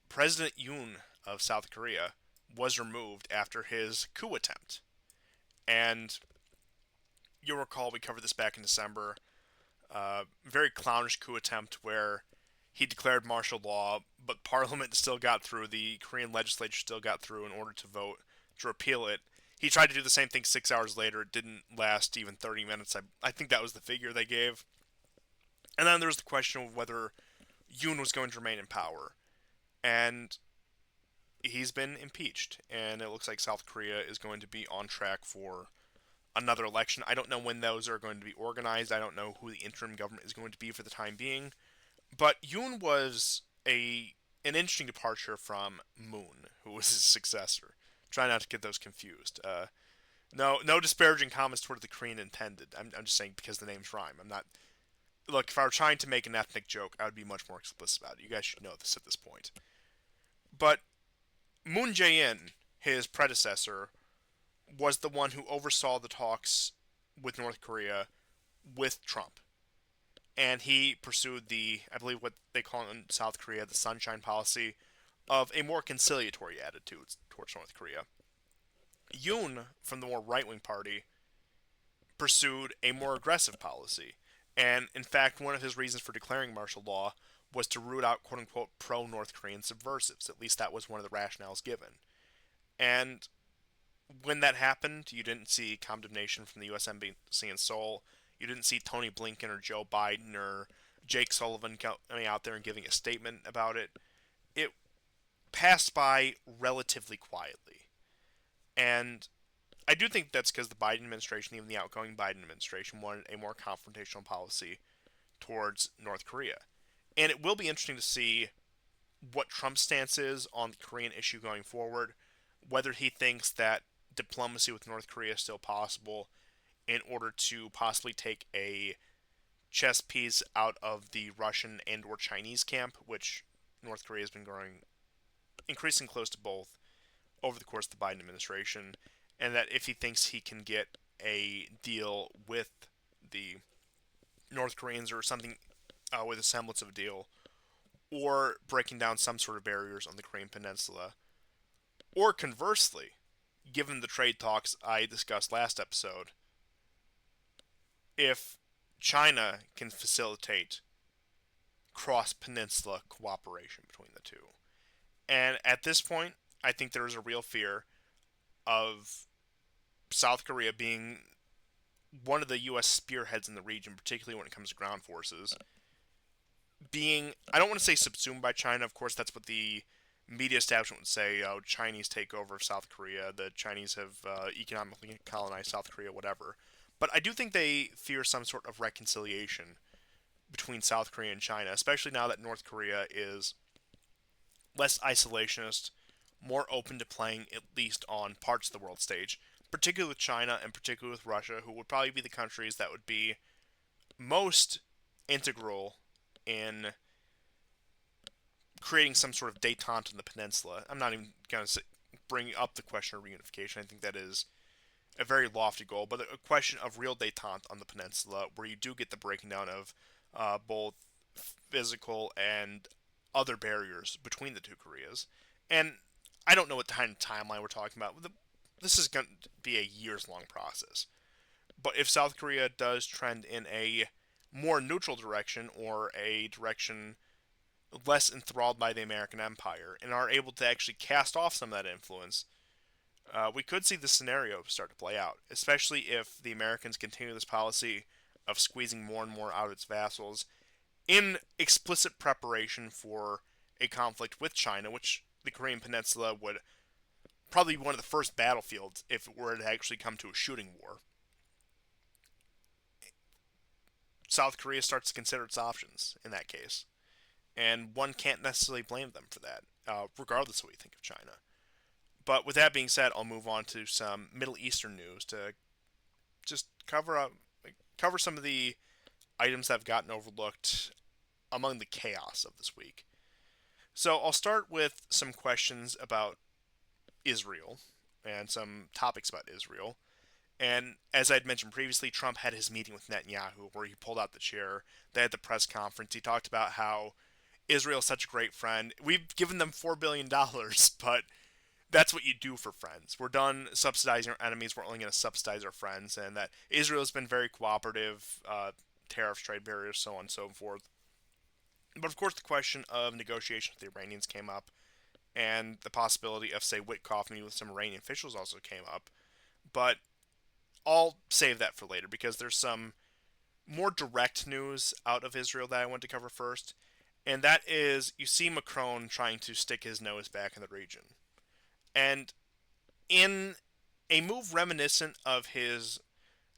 President Yoon of South Korea was removed after his coup attempt. And you'll recall we covered this back in December. Very clownish coup attempt where he declared martial law, but Parliament still got through, the Korean legislature still got through in order to vote to repeal it. He tried to do the same thing 6 hours later. It didn't last even 30 minutes. I think that was the figure they gave. And then there was the question of whether Yoon was going to remain in power. And he's been impeached. And it looks like South Korea is going to be on track for another election. I don't know when those are going to be organized. I don't know who the interim government is going to be for the time being. But Yoon was an interesting departure from Moon, who was his successor. Try not to get those confused. No disparaging comments toward the Korean intended. I'm just saying because the names rhyme. I'm not. Look, if I were trying to make an ethnic joke, I would be much more explicit about it. You guys should know this at this point. But Moon Jae-in, his predecessor, was the one who oversaw the talks with North Korea with Trump. And he pursued I believe what they call in South Korea, the sunshine policy, of a more conciliatory attitude towards North Korea. Yoon, from the more right-wing party, pursued a more aggressive policy. And, in fact, one of his reasons for declaring martial law was to root out quote-unquote pro-North Korean subversives. At least that was one of the rationales given. And when that happened, you didn't see condemnation from the U.S. Embassy in Seoul. You didn't see Tony Blinken or Joe Biden or Jake Sullivan coming out there and giving a statement about it. It passed by relatively quietly. And I do think that's because the Biden administration, even the outgoing Biden administration, wanted a more confrontational policy towards North Korea. And it will be interesting to see what Trump's stance is on the Korean issue going forward, whether he thinks that diplomacy with North Korea is still possible in order to possibly take a chess piece out of the Russian and or Chinese camp, which North Korea has been growing increasingly close to both over the course of the Biden administration, and that if he thinks he can get a deal with the North Koreans or something with a semblance of a deal, or breaking down some sort of barriers on the Korean Peninsula, or conversely, given the trade talks I discussed last episode, if China can facilitate cross peninsula cooperation between the two. And at this point, I think there is a real fear of South Korea being one of the U.S. spearheads in the region, particularly when it comes to ground forces, being, I don't want to say subsumed by China. Of course, that's what the media establishment would say, oh, Chinese takeover of South Korea, the Chinese have economically colonized South Korea, whatever. But I do think they fear some sort of reconciliation between South Korea and China, especially now that North Korea is less isolationist, more open to playing at least on parts of the world stage, particularly with China and particularly with Russia, who would probably be the countries that would be most integral in creating some sort of détente in the peninsula. I'm not even going to bring up the question of reunification. I think that is a very lofty goal, but a question of real détente on the peninsula where you do get the breaking down of both physical and other barriers between the two Koreas. And I don't know what kind of timeline we're talking about. This is going to be a years-long process. But if South Korea does trend in a more neutral direction or a direction less enthralled by the American empire and are able to actually cast off some of that influence, we could see this scenario start to play out, especially if the Americans continue this policy of squeezing more and more out of its vassals in explicit preparation for a conflict with China, which the Korean Peninsula would probably be one of the first battlefields if it were to actually come to a shooting war. South Korea starts to consider its options in that case. And one can't necessarily blame them for that, regardless of what you think of China. But with that being said, I'll move on to some Middle Eastern news to just cover some of the items that have gotten overlooked among the chaos of this week. So I'll start with some questions about Israel and some topics about Israel. And as I'd mentioned previously, Trump had his meeting with Netanyahu where he pulled out the chair. They had the press conference. He talked about how Israel is such a great friend. We've given them $4 billion, but that's what you do for friends. We're done subsidizing our enemies. We're only going to subsidize our friends. And that Israel has been very cooperative, tariffs, trade barriers, so on and so forth. But of course, the question of negotiation with the Iranians came up, and the possibility of, say, Witkoff meeting with some Iranian officials also came up. But I'll save that for later because there's some more direct news out of Israel that I want to cover first. And that is, you see Macron trying to stick his nose back in the region. And in a move reminiscent of his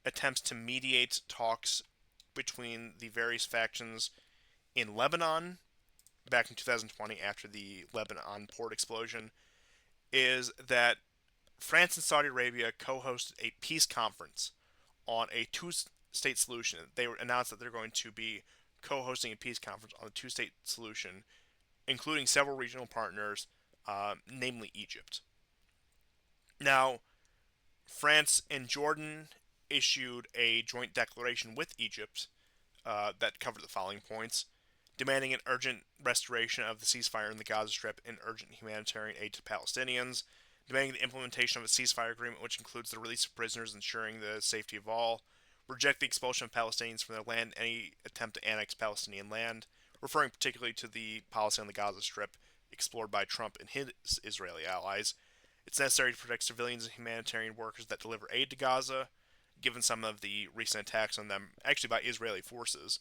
attempts to mediate talks between the various factions in Lebanon back in 2020 after the Lebanon port explosion, is that France and Saudi Arabia co-hosted a peace conference on a two-state solution. They announced that they're going to be co-hosting a peace conference on a two-state solution, including several regional partners, namely Egypt. Now, France and Jordan issued a joint declaration with Egypt that covered the following points: demanding an urgent restoration of the ceasefire in the Gaza Strip and urgent humanitarian aid to Palestinians, demanding the implementation of a ceasefire agreement which includes the release of prisoners, ensuring the safety of all, reject the expulsion of Palestinians from their land, any attempt to annex Palestinian land, referring particularly to the policy on the Gaza Strip explored by Trump and his Israeli allies, It's necessary to protect civilians and humanitarian workers that deliver aid to Gaza, given some of the recent attacks on them, actually by Israeli forces,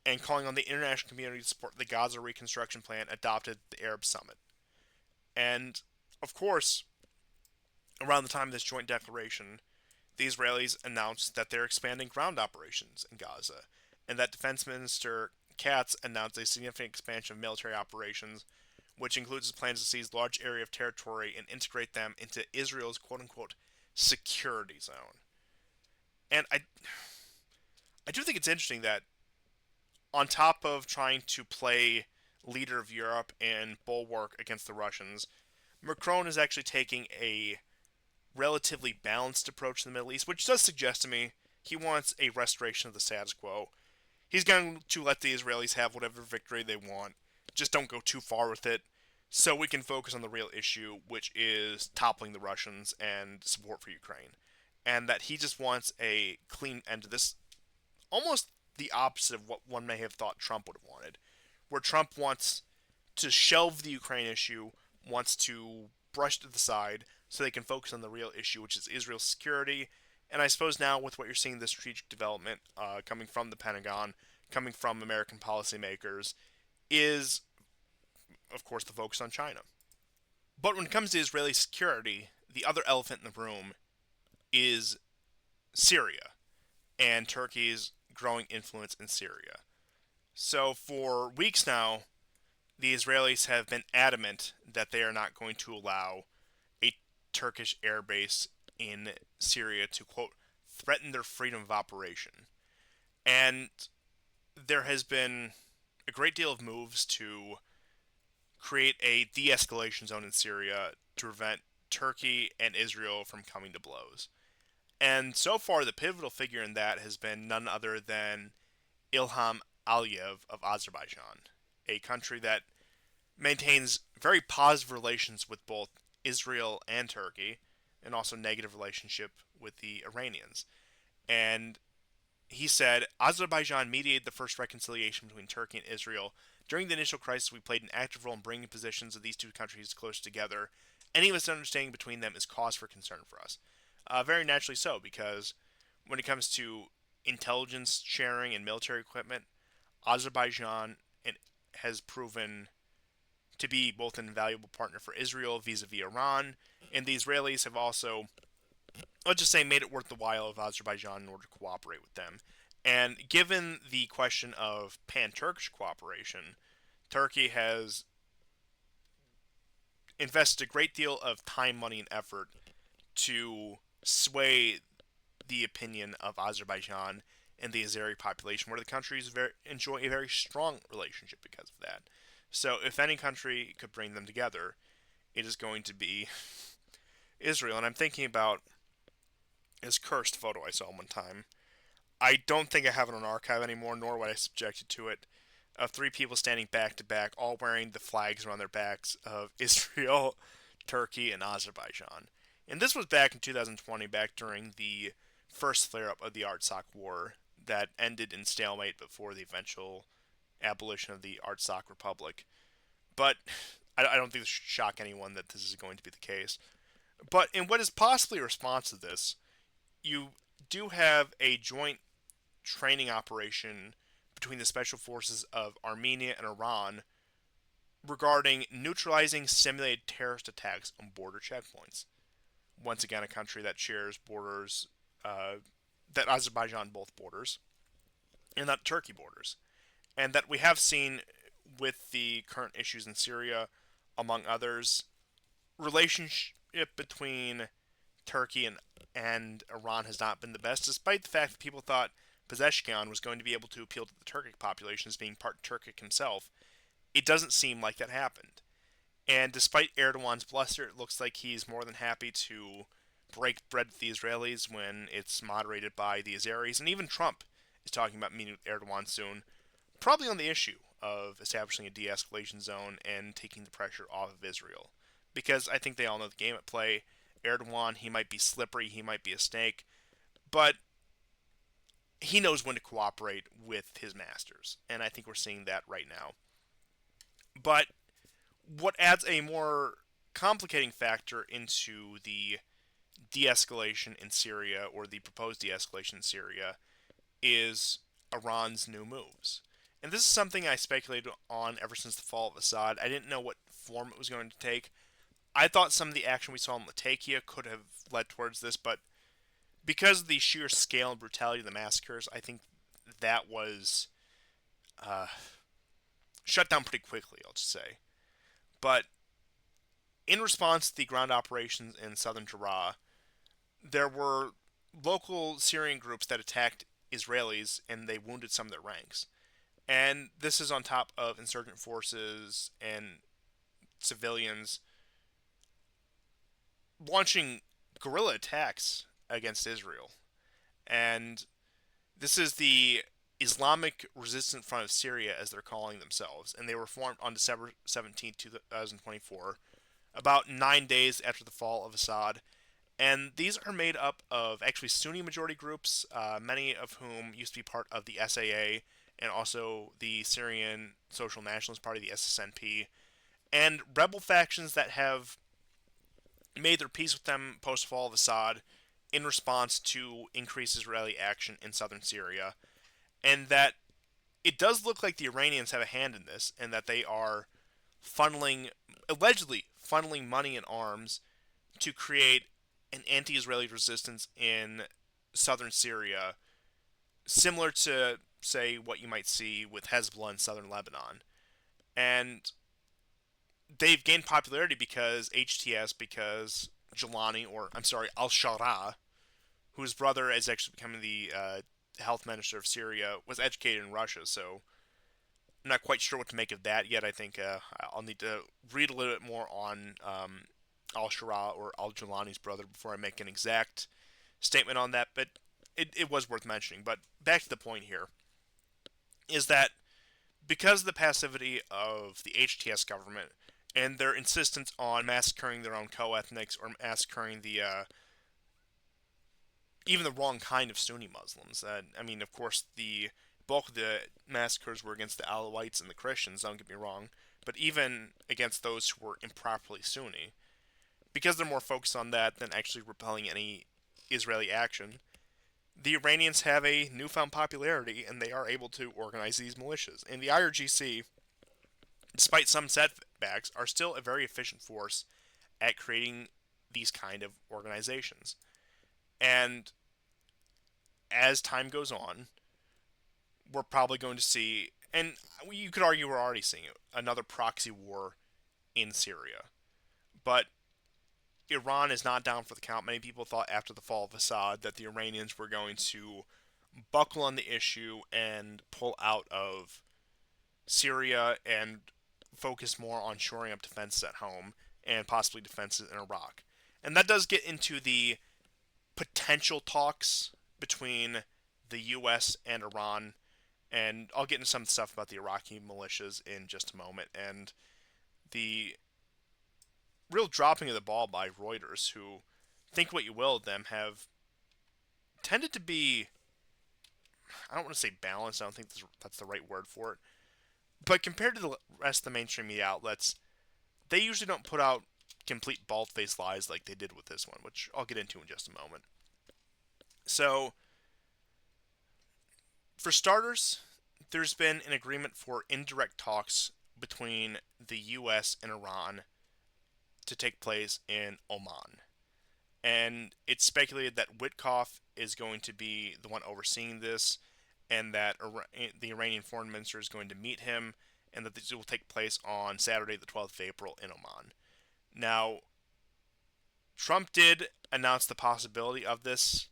and calling on the international community to support the Gaza reconstruction plan adopted at the Arab Summit. And, of course, around the time of this joint declaration, the Israelis announced that they're expanding ground operations in Gaza, and that Defense Minister Katz announced a significant expansion of military operations, which includes plans to seize large area of territory and integrate them into Israel's quote-unquote security zone. And I do think it's interesting that on top of trying to play leader of Europe and bulwark against the Russians, Macron is actually taking a relatively balanced approach to the Middle East, which does suggest to me he wants a restoration of the status quo. He's going to let the Israelis have whatever victory they want. Just don't go too far with it, so we can focus on the real issue, which is toppling the Russians and support for Ukraine. And that he just wants a clean end to this, almost the opposite of what one may have thought Trump would have wanted. Where Trump wants to shelve the Ukraine issue, wants to brush to the side so they can focus on the real issue, which is Israel's security. And I suppose now, with what you're seeing, the strategic development coming from the Pentagon, coming from American policymakers, is, of course, the focus on China. But when it comes to Israeli security, the other elephant in the room is Syria and Turkey's growing influence in Syria. So, for weeks now, the Israelis have been adamant that they are not going to allow a Turkish airbase in Syria to, quote, threaten their freedom of operation. And there has been a great deal of moves to create a de-escalation zone in Syria to prevent Turkey and Israel from coming to blows. And so far, the pivotal figure in that has been none other than Ilham Aliyev of Azerbaijan, a country that maintains very positive relations with both Israel and Turkey, and also negative relationship with the Iranians. And he said, Azerbaijan mediated the first reconciliation between Turkey and Israel. During the initial crisis, we played an active role in bringing positions of these two countries closer together. Any misunderstanding between them is cause for concern for us. Very naturally so, because when it comes to intelligence sharing and military equipment, Azerbaijan has proven to be both an invaluable partner for Israel vis-a-vis Iran, and the Israelis have also, let's just say, made it worth the while of Azerbaijan in order to cooperate with them. And given the question of pan-Turkish cooperation, Turkey has invested a great deal of time, money, and effort to sway the opinion of Azerbaijan and the Azeri population, where the countries enjoy a very strong relationship because of that. So, if any country could bring them together, it is going to be Israel. And I'm thinking about this cursed photo I saw one time. I don't think I have it on archive anymore, nor would I subject you to it. Of three people standing back to back, all wearing the flags around their backs of Israel, Turkey, and Azerbaijan. And this was back in 2020, back during the first flare up of the Artsakh War that ended in stalemate before the eventual abolition of the Artsakh Republic. But I don't think this should shock anyone that this is going to be the case. But in what is possibly a response to this, you do have a joint training operation between the special forces of Armenia and Iran regarding neutralizing simulated terrorist attacks on border checkpoints. Once again, a country that shares borders, that Azerbaijan both borders, and that Turkey borders. And that we have seen with the current issues in Syria, among others, relationship between Turkey and Iran has not been the best, despite the fact that people thought Pezeshkian was going to be able to appeal to the Turkic population as being part Turkic himself. It doesn't seem like that happened. And despite Erdogan's bluster, it looks like he's more than happy to break bread with the Israelis when it's moderated by the Azeris. And even Trump is talking about meeting with Erdogan soon, probably on the issue of establishing a de-escalation zone and taking the pressure off of Israel. Because I think they all know the game at play. Erdogan, he might be slippery, he might be a snake, but he knows when to cooperate with his masters. And I think we're seeing that right now. But what adds a more complicating factor into the de-escalation in Syria, or the proposed de-escalation in Syria, is Iran's new moves. And this is something I speculated on ever since the fall of Assad. I didn't know what form it was going to take. I thought some of the action we saw in Latakia could have led towards this, but because of the sheer scale and brutality of the massacres, I think that was uh, shut down pretty quickly, I'll just say. But in response to the ground operations in southern Daraa, there were local Syrian groups that attacked Israelis and they wounded some of their ranks. And this is on top of insurgent forces and civilians launching guerrilla attacks against Israel. And this is the Islamic Resistance Front of Syria, as they're calling themselves. And they were formed on December 17th, 2024, about 9 days after the fall of Assad. And these are made up of actually Sunni majority groups, many of whom used to be part of the SAA and also the Syrian Social Nationalist Party, the SSNP, and rebel factions that have made their peace with them post fall of Assad in response to increased Israeli action in southern Syria. And that it does look like the Iranians have a hand in this, and that they are allegedly funneling money and arms to create an anti-Israeli resistance in southern Syria, similar to, say, what you might see with Hezbollah in southern Lebanon. And they've gained popularity because HTS, because Jelani, or I'm sorry, al-Shara, whose brother is actually becoming the health minister of Syria, was educated in Russia. So I'm not quite sure what to make of that yet. I think I'll need to read a little bit more on al-Shara, or al-Jelani's brother, before I make an exact statement on that. But it was worth mentioning. But back to the point here is that because of the passivity of the HTS government and their insistence on massacring their own co-ethnics, or massacring the even the wrong kind of Sunni Muslims. I mean, of course, the bulk of the massacres were against the Alawites and the Christians, don't get me wrong, but even against those who were improperly Sunni. Because they're more focused on that than actually repelling any Israeli action, the Iranians have a newfound popularity, and they are able to organize these militias. And the IRGC, despite some setbacks, are still a very efficient force at creating these kind of organizations. And as time goes on, we're probably going to see, and you could argue we're already seeing it, another proxy war in Syria. But Iran is not down for the count. Many people thought after the fall of Assad that the Iranians were going to buckle on the issue and pull out of Syria and focus more on shoring up defenses at home and possibly defenses in Iraq. And that does get into the potential talks between the U.S. and Iran, and I'll get into some stuff about the Iraqi militias in just a moment, and the real dropping of the ball by Reuters, who, think what you will of them, have tended to be, I don't want to say balanced, I don't think that's the right word for it, but compared to the rest of the mainstream media outlets, they usually don't put out complete bald-faced lies like they did with this one, which I'll get into in just a moment. So, for starters, there's been an agreement for indirect talks between the U.S. and Iran to take place in Oman. And it's speculated that Witkoff is going to be the one overseeing this, and that the Iranian foreign minister is going to meet him, and that this will take place on Saturday, the 12th of April, in Oman. Now, Trump did announce the possibility of this,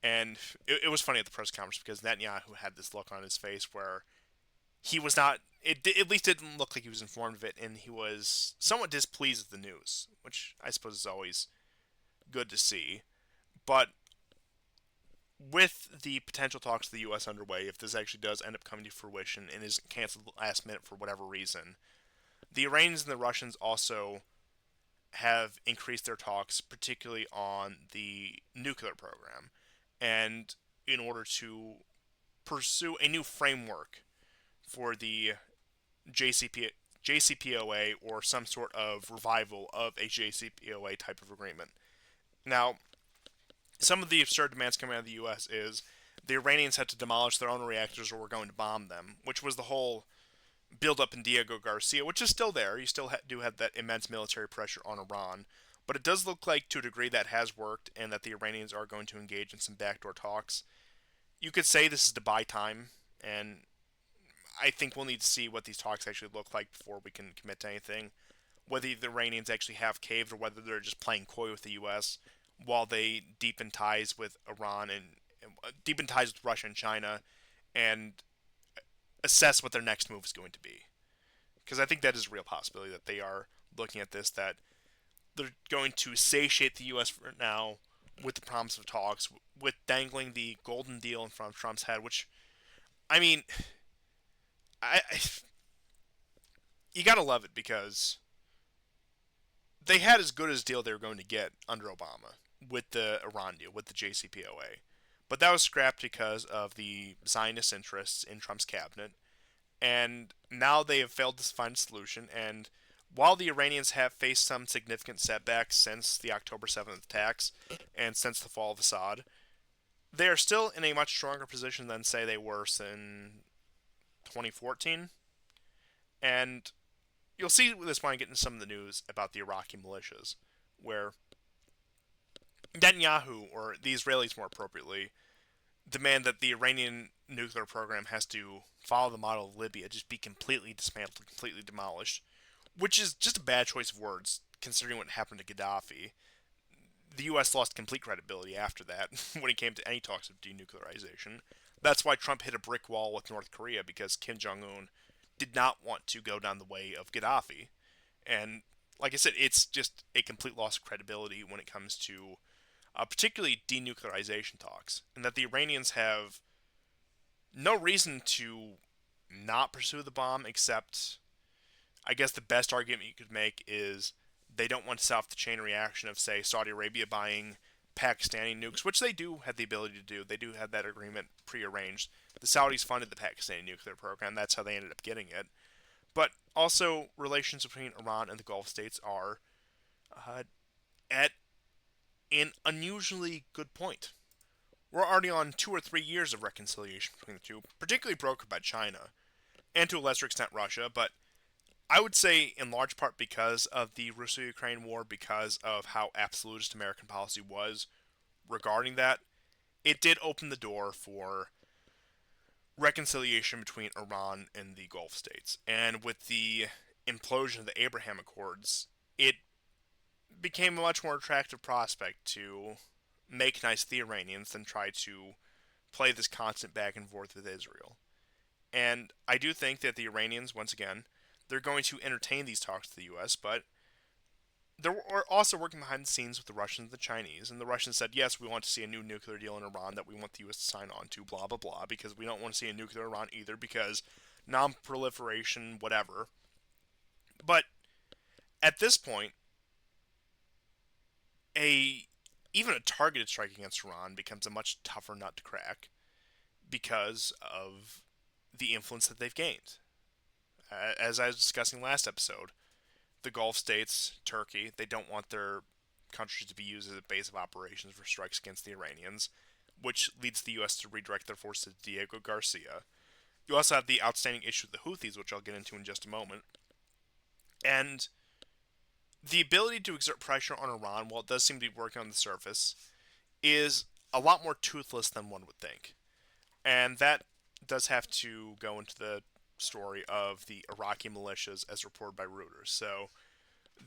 and it was funny at the press conference because Netanyahu had this look on his face where he was not, at least didn't look like he was informed of it, and he was somewhat displeased with the news, which I suppose is always good to see. But with the potential talks to the U.S. underway, if this actually does end up coming to fruition and isn't canceled at the last minute for whatever reason, the Iranians and the Russians also have increased their talks, particularly on the nuclear program, and in order to pursue a new framework for the JCPOA JCPOA or some sort of revival of a JCPOA type of agreement. Now, some of the absurd demands coming out of the U.S. is the Iranians had to demolish their own reactors or we're going to bomb them, which was the whole build-up in Diego Garcia, which is still there. You still do have that immense military pressure on Iran. But it does look like, to a degree, that has worked and that the Iranians are going to engage in some backdoor talks. You could say this is to buy time, and I think we'll need to see what these talks actually look like before we can commit to anything. Whether the Iranians actually have caved or whether they're just playing coy with the U.S. while they deepen ties with Iran and deepen ties with Russia and China and assess what their next move is going to be. Because I think that is a real possibility that they are looking at this, that they're going to satiate the U.S. for now with the promise of talks, with dangling the golden deal in front of Trump's head, which, I mean, I you gotta love it because they had as good as deal they were going to get under Obama with the Iran deal, with the JCPOA. But that was scrapped because of the Zionist interests in Trump's cabinet. And now they have failed to find a solution. And while the Iranians have faced some significant setbacks since the October 7th attacks and since the fall of Assad, they are still in a much stronger position than, say, they were in 2014. And you'll see this when I get into some of the news about the Iraqi militias, where Netanyahu, or the Israelis more appropriately, demand that the Iranian nuclear program has to follow the model of Libya, just be completely dismantled, completely demolished, which is just a bad choice of words, considering what happened to Gaddafi. The U.S. lost complete credibility after that when it came to any talks of denuclearization. That's why Trump hit a brick wall with North Korea, because Kim Jong-un did not want to go down the way of Gaddafi. And like I said, it's just a complete loss of credibility when it comes to particularly denuclearization talks, and that the Iranians have no reason to not pursue the bomb, except I guess the best argument you could make is they don't want to set off the chain reaction of, say, Saudi Arabia buying Pakistani nukes, which they do have the ability to do. They do have that agreement prearranged. The Saudis funded the Pakistani nuclear program. That's how they ended up getting it. But also, relations between Iran and the Gulf states are at an unusually good point. We're already on 2 or 3 years of reconciliation between the two, particularly brokered by China, and to a lesser extent Russia, but I would say in large part because of the Russia-Ukraine war, because of how absolutist American policy was regarding that, it did open the door for reconciliation between Iran and the Gulf states. And with the implosion of the Abraham Accords, it became a much more attractive prospect to make nice to the Iranians than try to play this constant back and forth with Israel. And I do think that the Iranians, once again, they're going to entertain these talks to the U.S., but they're also working behind the scenes with the Russians and the Chinese. And the Russians said, yes, we want to see a new nuclear deal in Iran that we want the U.S. to sign on to, blah, blah, blah, because we don't want to see a nuclear Iran either, because non-proliferation, whatever. But at this point, even a targeted strike against Iran becomes a much tougher nut to crack because of the influence that they've gained. As I was discussing last episode, the Gulf states, Turkey, they don't want their countries to be used as a base of operations for strikes against the Iranians, which leads the U.S. to redirect their forces to Diego Garcia. You also have the outstanding issue with the Houthis, which I'll get into in just a moment. And the ability to exert pressure on Iran, while it does seem to be working on the surface, is a lot more toothless than one would think. And that does have to go into the story of the Iraqi militias as reported by Reuters. So,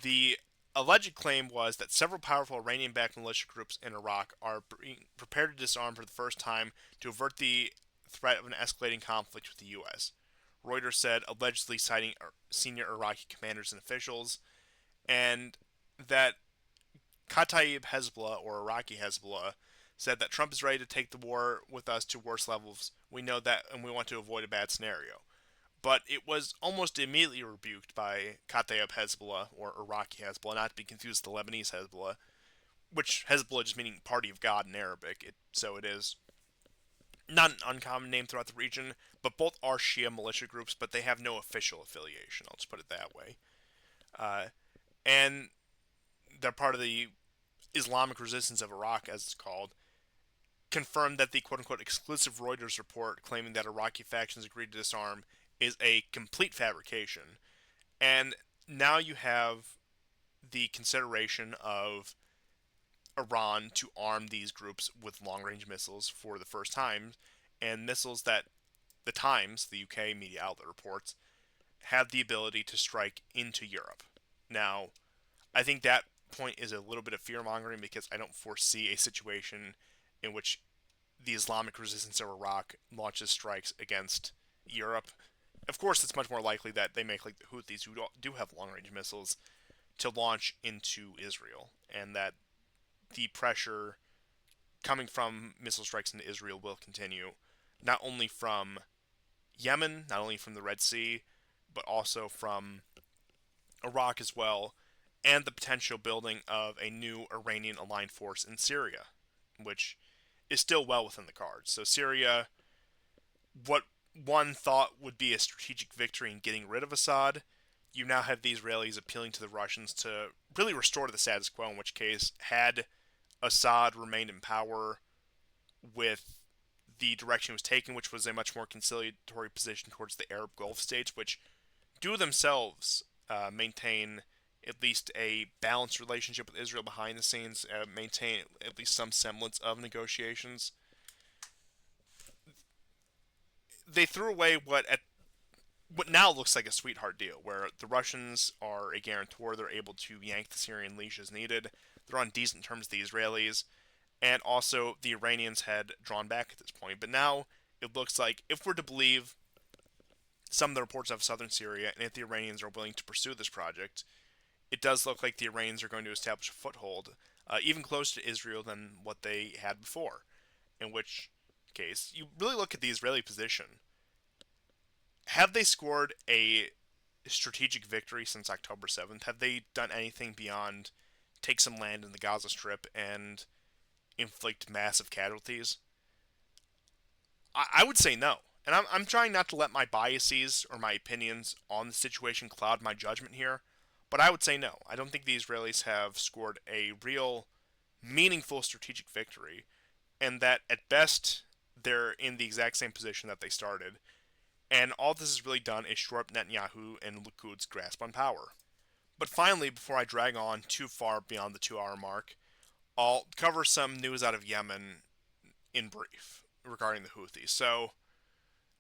the alleged claim was that several powerful Iranian-backed militia groups in Iraq are being prepared to disarm for the first time to avert the threat of an escalating conflict with the U.S. Reuters said, allegedly citing senior Iraqi commanders and officials, and that Kataib Hezbollah, or Iraqi Hezbollah, said that Trump is ready to take the war with us to worse levels. We know that, and we want to avoid a bad scenario. But it was almost immediately rebuked by Kataib Hezbollah, or Iraqi Hezbollah, not to be confused with the Lebanese Hezbollah, which Hezbollah just meaning party of God in Arabic, so it is not an uncommon name throughout the region, but both are Shia militia groups, but they have no official affiliation. I'll just put it that way. Uh, and they're part of the Islamic Resistance of Iraq, as it's called, confirmed that the quote-unquote exclusive Reuters report claiming that Iraqi factions agreed to disarm is a complete fabrication. And now you have the consideration of Iran to arm these groups with long-range missiles for the first time, and missiles that the Times, the UK media outlet, reports have the ability to strike into Europe. Now, I think that point is a little bit of fear-mongering because I don't foresee a situation in which the Islamic Resistance of Iraq launches strikes against Europe. Of course, it's much more likely that they make like the Houthis, who do have long-range missiles, to launch into Israel, and that the pressure coming from missile strikes into Israel will continue, not only from Yemen, not only from the Red Sea, but also from Iraq as well, and the potential building of a new Iranian aligned force in Syria, which is still well within the cards. So Syria, what one thought would be a strategic victory in getting rid of Assad, you now have the Israelis appealing to the Russians to really restore to the status quo, in which case, had Assad remained in power with the direction he was taking, which was a much more conciliatory position towards the Arab Gulf states, which do themselves maintain at least a balanced relationship with Israel behind the scenes, maintain at least some semblance of negotiations. They threw away what now looks like a sweetheart deal, where the Russians are a guarantor. They're able to yank the Syrian leash as needed. They're on decent terms with the Israelis, and also the Iranians had drawn back at this point. But now it looks like, if we're to believe some of the reports of southern Syria, and if the Iranians are willing to pursue this project, it does look like the Iranians are going to establish a foothold, even closer to Israel than what they had before. In which case, you really look at the Israeli position. Have they scored a strategic victory since October 7th? Have they done anything beyond take some land in the Gaza Strip and inflict massive casualties? I would say no. And I'm trying not to let my biases or my opinions on the situation cloud my judgment here, but I would say no. I don't think the Israelis have scored a real, meaningful strategic victory, and that at best they're in the exact same position that they started. And all this has really done is shore up Netanyahu and Likud's grasp on power. But finally, before I drag on too far beyond the 2 hour mark, I'll cover some news out of Yemen in brief regarding the Houthis. So,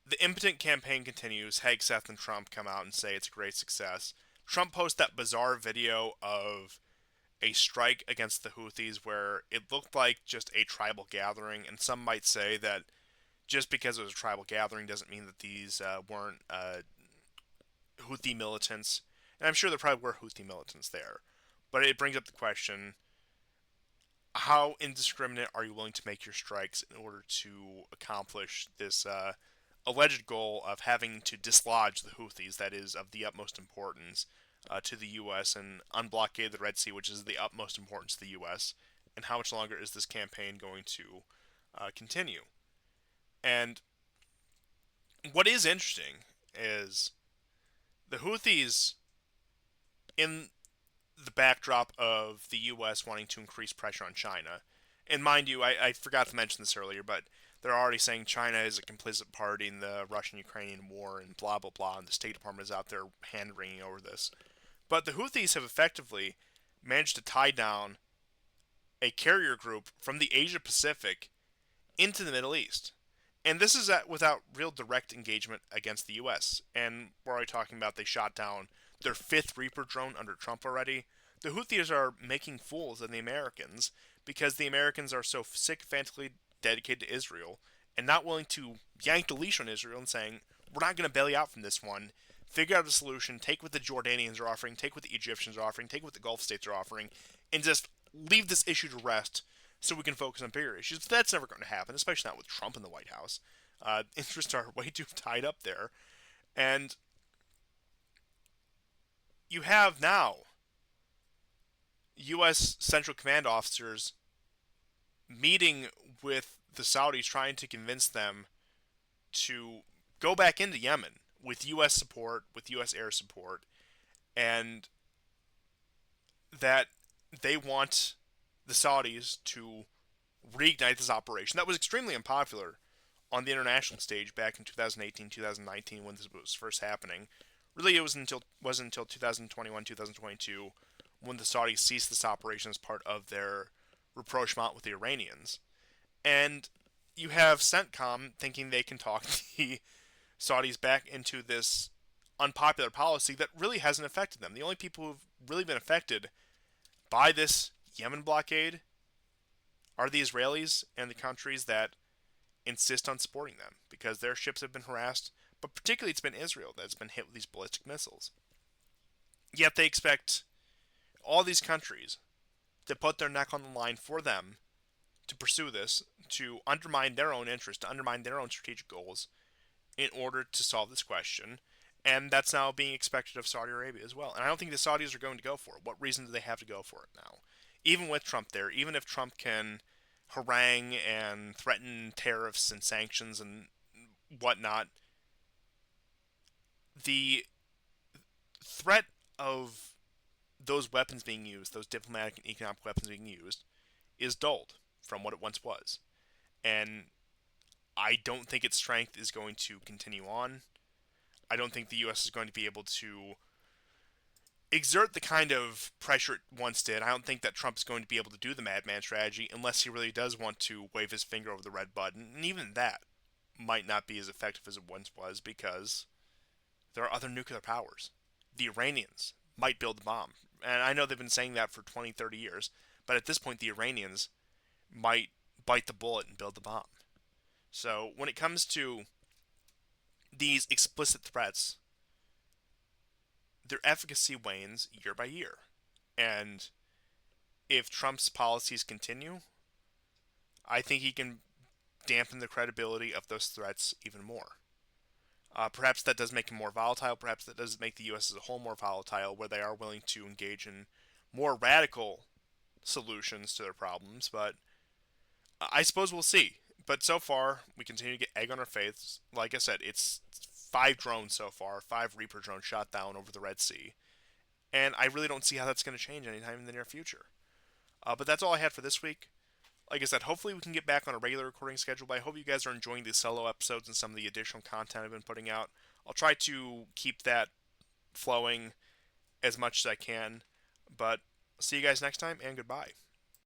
the impotent campaign continues. Hegseth and Trump come out and say it's a great success. Trump posts that bizarre video of a strike against the Houthis where it looked like just a tribal gathering, and some might say that just because it was a tribal gathering doesn't mean that these weren't Houthi militants. And I'm sure there probably were Houthi militants there. But it brings up the question, how indiscriminate are you willing to make your strikes in order to accomplish this alleged goal of having to dislodge the Houthis, that is of the utmost importance to the U.S., and unblockade the Red Sea, which is the utmost importance to the U.S., and how much longer is this campaign going to continue? And what is interesting is the Houthis, in the backdrop of the U.S. wanting to increase pressure on China, and mind you, I forgot to mention this earlier, but they're already saying China is a complicit party in the Russian-Ukrainian war and blah, blah, blah, and the State Department is out there hand-wringing over this. But the Houthis have effectively managed to tie down a carrier group from the Asia-Pacific into the Middle East. And this is without real direct engagement against the U.S. And we're already talking about they shot down their fifth Reaper drone under Trump already. The Houthis are making fools of the Americans because the Americans are so sycophantically dedicated to Israel and not willing to yank the leash on Israel and saying, we're not going to bail out from this one. Figure out a solution, take what the Jordanians are offering, take what the Egyptians are offering, take what the Gulf states are offering, and just leave this issue to rest so we can focus on bigger issues. But that's never going to happen, especially not with Trump in the White House. Interests are way too tied up there. And you have now U.S. Central Command officers meeting with the Saudis, trying to convince them to go back into Yemen with U.S. support, with U.S. air support, and that they want the Saudis to reignite this operation that was extremely unpopular on the international stage back in 2018, 2019 when this was first happening. Really, it wasn't until 2021, 2022 when the Saudis ceased this operation as part of their rapprochement with the Iranians. And you have CENTCOM thinking they can talk the Saudis back into this unpopular policy that really hasn't affected them. The only people who've really been affected by this Yemen blockade are the Israelis and the countries that insist on supporting them because their ships have been harassed, but particularly it's been Israel that's been hit with these ballistic missiles. Yet they expect all these countries to put their neck on the line for them to pursue this, to undermine their own interests, to undermine their own strategic goals in order to solve this question. And that's now being expected of Saudi Arabia as well. And I don't think the Saudis are going to go for it. What reason do they have to go for it now? Even with Trump there, even if Trump can harangue and threaten tariffs and sanctions and whatnot, the threat of those weapons being used, those diplomatic and economic weapons being used, is dulled from what it once was. And I don't think its strength is going to continue on. I don't think the U.S. is going to be able to exert the kind of pressure it once did. I don't think that Trump is going to be able to do the madman strategy unless he really does want to wave his finger over the red button. And even that might not be as effective as it once was because there are other nuclear powers. The Iranians might build the bomb. And I know they've been saying that for 20, 30 years. But at this point, the Iranians might bite the bullet and build the bomb. So when it comes to these explicit threats, their efficacy wanes year by year. And if Trump's policies continue, I think he can dampen the credibility of those threats even more. Perhaps that does make him more volatile. Perhaps that does make the U.S. as a whole more volatile, where they are willing to engage in more radical solutions to their problems. But I suppose we'll see. But so far, we continue to get egg on our face. Like I said, it's 5 drones so far, 5 Reaper drones shot down over the Red Sea. And I really don't see how that's going to change anytime in the near future. But that's all I had for this week. Like I said, hopefully we can get back on a regular recording schedule, but I hope you guys are enjoying these solo episodes and some of the additional content I've been putting out. I'll try to keep that flowing as much as I can. But see you guys next time, and goodbye.